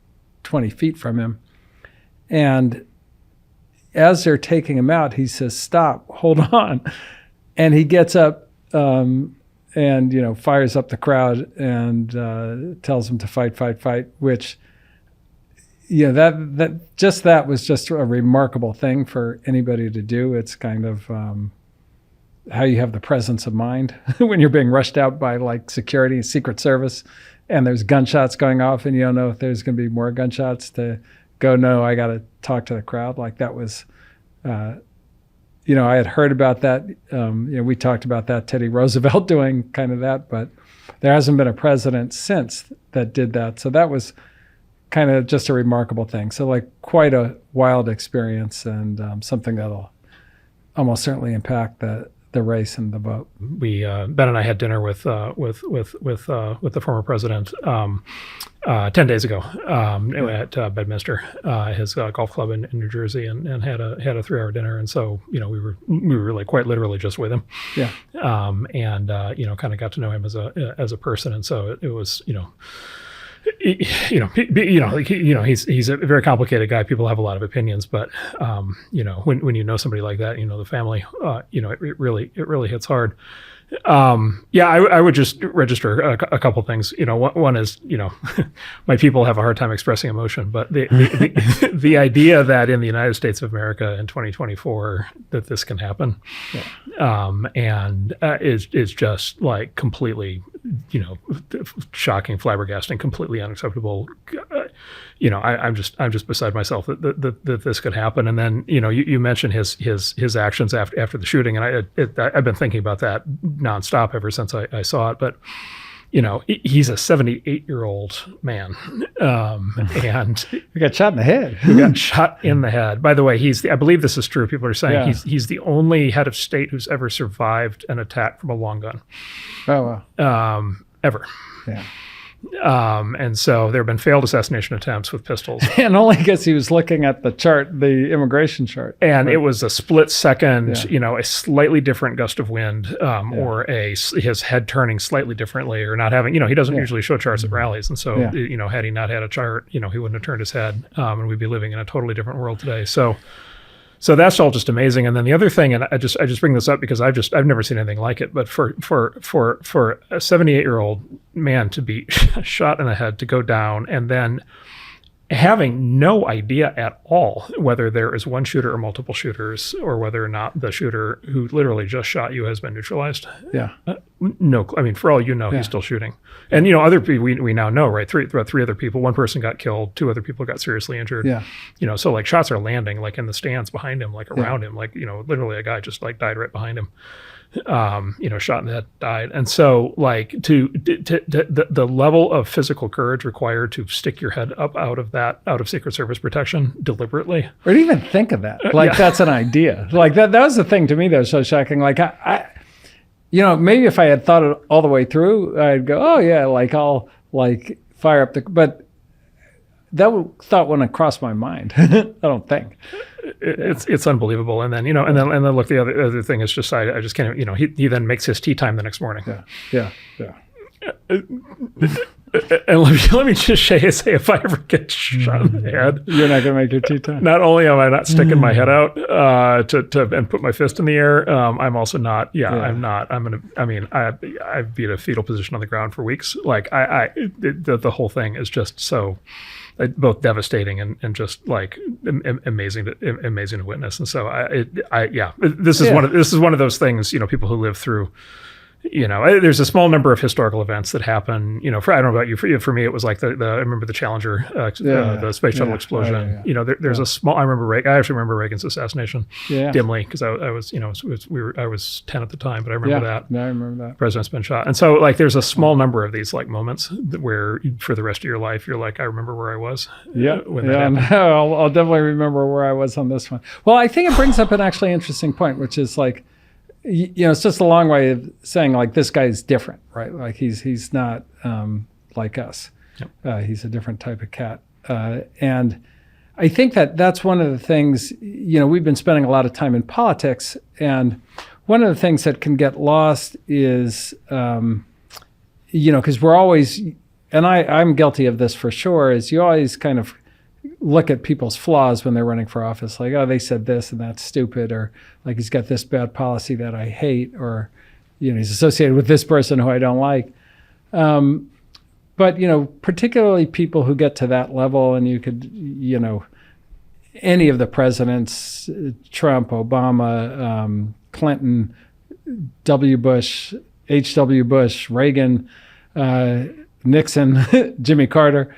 20 feet from him. And as they're taking him out, he says, "Stop, hold on." And he gets up and, fires up the crowd and tells them to fight, which, that was just a remarkable thing for anybody to do. It's kind of how you have the presence of mind when you're being rushed out by security and Secret Service, and there's gunshots going off, and you don't know if there's going to be more gunshots, to go, no, I got to talk to the crowd. That was, I had heard about that. We talked about that, Teddy Roosevelt doing kind of that, but there hasn't been a president since that did that. So that was kind of just a remarkable thing. So quite a wild experience, and something that'll almost certainly impact the race and the vote. We Ben and I had dinner with the former president 10 days ago at Bedminster, his golf club in New Jersey, and had a 3-hour dinner. And so we were really quite literally just with him. Yeah. And kind of got to know him as a person. And so it was he's a very complicated guy. People have a lot of opinions, but when you know somebody like that, the family, it really hits hard. I would just register a couple things. One is, my people have a hard time expressing emotion, but the idea that in the United States of America in 2024 that this can happen, and is just completely, shocking, flabbergasting, completely unacceptable. I'm just beside myself that this could happen. And then, you mentioned his actions after the shooting, and I've been thinking about that nonstop ever since I saw it. But he's a 78-year-old man, and he got shot in the head. He got shot in the head. By the way, I believe this is true. People are saying he's the only head of state who's ever survived an attack from a long gun. Oh wow. Ever. Yeah. And so there have been failed assassination attempts with pistols. And only because he was looking at the chart, the immigration chart. And it was a split second, Yeah. a slightly different gust of wind, or his head turning slightly differently, or not having, he doesn't usually show charts at rallies. And so, Yeah. had he not had a chart, he wouldn't have turned his head, and we'd be living in a totally different world today. So that's all just amazing. And then the other thing, and I just bring this up because I've never seen anything like it, but for a 78-year-old man to be shot in the head, to go down, and then having no idea at all whether there is one shooter or multiple shooters, or whether or not the shooter who literally just shot you has been neutralized. Yeah. No, I mean, for all you know, he's still shooting. And, other people we now know, right? Three other people, one person got killed, two other people got seriously injured. Yeah. So like shots are landing like in the stands behind him, like around him, like, literally a guy just like died right behind him. Shot in the head, died. And so like the level of physical courage required to stick your head up out of Secret Service protection deliberately. Or to even think of that. Like that's an idea. Like that was the thing to me that was so shocking. Like I maybe if I had thought it all the way through, I'd go, oh yeah, like I'll like fire up but that thought wouldn't cross my mind. I don't think. It's unbelievable. And then, and then look, the other thing is just, I just can't, he then makes his tea time the next morning. Yeah. And let me just say, if I ever get shot in the head, you're not going to make your tea time. Not only am I not sticking my head out and put my fist in the air, I'm also not. I'm not. I've been in a fetal position on the ground for weeks. Like the whole thing is just so both devastating and just like amazing to witness. And so this is one of those things. People who live through. There's a small number of historical events that happen. I don't know about you. For me, it was like I remember the Challenger, the space shuttle explosion. There's a small. I actually remember Reagan's assassination dimly because I was, I was 10 at the time, but I remember that. Yeah, I remember that. The president's been shot, and so like there's a small number of these like moments where for the rest of your life you're like, I remember where I was. When that happened. I'll definitely remember where I was on this one. Well, I think it brings up an actually interesting point, which is like. It's just a long way of saying like this guy's different, right? Like he's not like us. Yep. He's a different type of cat, and I think that's one of the things. We've been spending a lot of time in politics, and one of the things that can get lost is, because we're always, and I'm guilty of this for sure, is you always kind of look at people's flaws when they're running for office, like, oh, they said this and that's stupid, or like he's got this bad policy that I hate, or he's associated with this person who I don't like. But particularly people who get to that level, and you could, any of the presidents, Trump, Obama, Clinton, W. Bush, H.W. Bush, Reagan, Nixon, Jimmy Carter.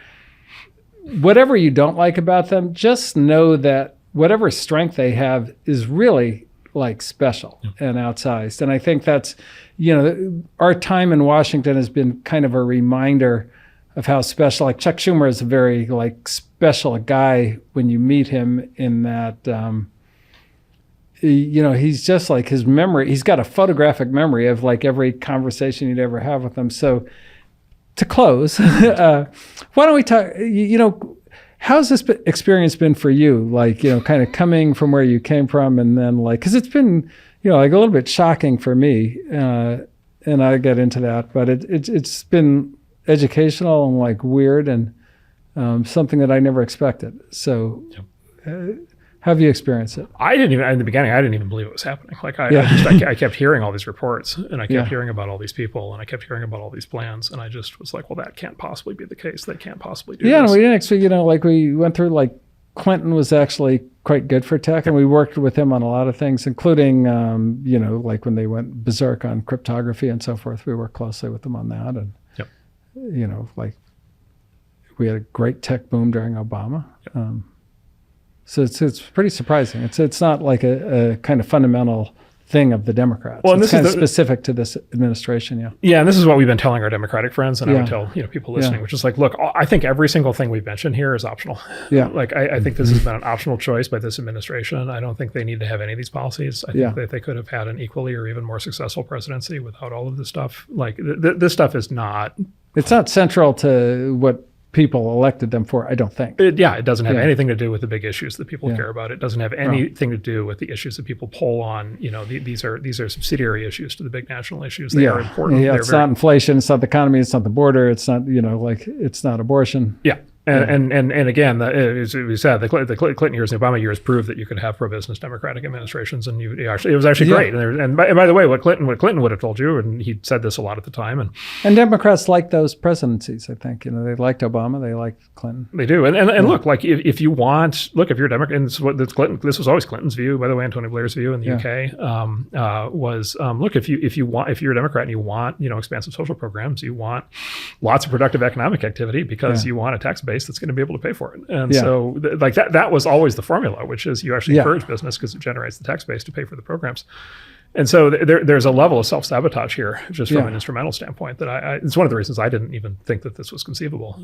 Whatever you don't like about them, just know that whatever strength they have is really like special and outsized. And I think that's, our time in Washington has been kind of a reminder of how special, like Chuck Schumer is a very like special guy when you meet him in that, he's just like his memory, he's got a photographic memory of like every conversation you'd ever have with him. So to close, why don't we talk, how's this experience been for you? Like, kind of coming from where you came from, and then like, cause it's been, like a little bit shocking for me, and I'll get into that, but it's been educational and like weird and something that I never expected. So how have you experienced it? I didn't even, in the beginning, I didn't even believe it was happening. Like I kept hearing all these reports, and I kept hearing about all these people, and I kept hearing about all these plans, and I just was like, well, that can't possibly be the case. They can't possibly do this. And we didn't actually, like we went through, like Clinton was actually quite good for tech, and we worked with him on a lot of things, including, like when they went berserk on cryptography and so forth, we worked closely with them on that. And, like we had a great tech boom during Obama. So it's pretty surprising. It's not like a kind of fundamental thing of the Democrats. Well, it's kind of specific to this administration, Yeah, and this is what we've been telling our Democratic friends, and I would tell people listening, which is like, look, I think every single thing we've mentioned here is optional. Yeah. Like I think this has been an optional choice by this administration. I don't think they need to have any of these policies. I think that they could have had an equally or even more successful presidency without all of this stuff. Like this stuff is not It's not central to what people elected them for, I don't think. It doesn't have Yeah. anything to do with the big issues that people Yeah. care about. It doesn't have anything to do with the issues that people poll on. These are subsidiary issues to the big national issues. They are important. Yeah, They're it's not inflation, it's not the economy, it's not the border, it's not, it's not abortion. Yeah. And again, as we said, the Clinton years and the Obama years proved that you could have pro-business Democratic administrations, and it was actually great. And by the way, what Clinton would have told you, and he said this a lot at the time, And Democrats liked those presidencies. I think they liked Obama, they liked Clinton. they do. And look, like if you're a Democrat, and this was always Clinton's view, by the way, and Tony Blair's view in the UK was look, if you're a Democrat and you want expansive social programs, you want lots of productive economic activity because you want a tax base that's going to be able to pay for it. And so that was always the formula, which is you actually encourage business because it generates the tax base to pay for the programs. And so there's a level of self-sabotage here, just from an instrumental standpoint, that it's one of the reasons I didn't even think that this was conceivable.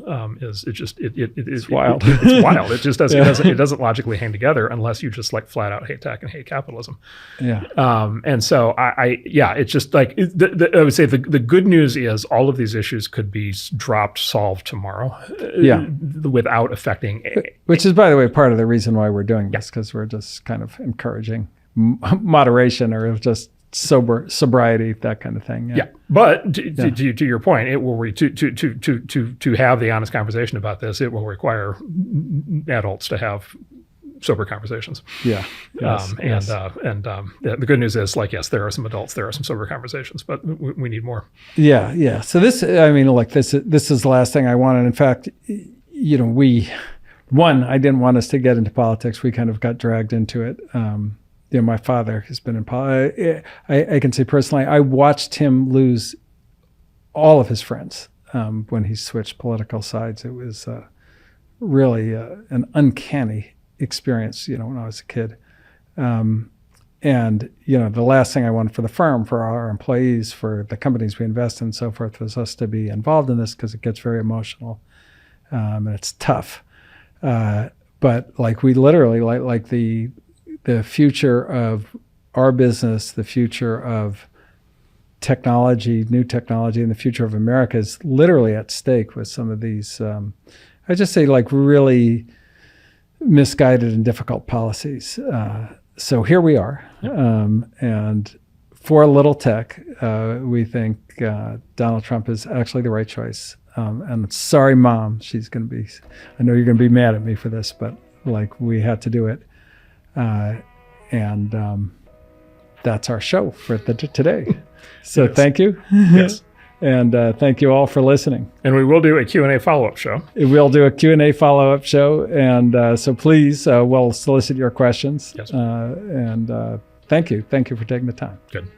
It's wild. It's wild. It just doesn't logically hang together unless you just flat out hate tech and hate capitalism. Yeah. And so it's just I would say the good news is all of these issues could be solved tomorrow. Without affecting. Which is, by the way, part of the reason why we're doing this, because we're just kind of encouraging moderation or just sobriety, that kind of thing. But to your point, it will to have the honest conversation about this. It will require adults to have sober conversations. Yeah. Yes. The good news is, there are some adults, there are some sober conversations, but we need more. Yeah. Yeah. So this is the last thing I wanted. In fact, I didn't want us to get into politics. We kind of got dragged into it. My father has been in politics. I can say personally, I watched him lose all of his friends when he switched political sides. It was really an uncanny experience, when I was a kid. The last thing I wanted for the firm, for our employees, for the companies we invest in and so forth, was us to be involved in this because it gets very emotional and it's tough. But we literally, the future of our business, the future of technology, new technology, and the future of America is literally at stake with some of these, I just say really misguided and difficult policies. So here we are. And for little tech, we think Donald Trump is actually the right choice. And sorry, Mom, I know you're going to be mad at me for this, but we had to do it. That's our show for today. So thank you. Yes. And thank you all for listening. And we will do a Q&A follow-up show. We'll do a Q&A follow-up show. And so please, we'll solicit your questions. Yes. And thank you. Thank you for taking the time. Good.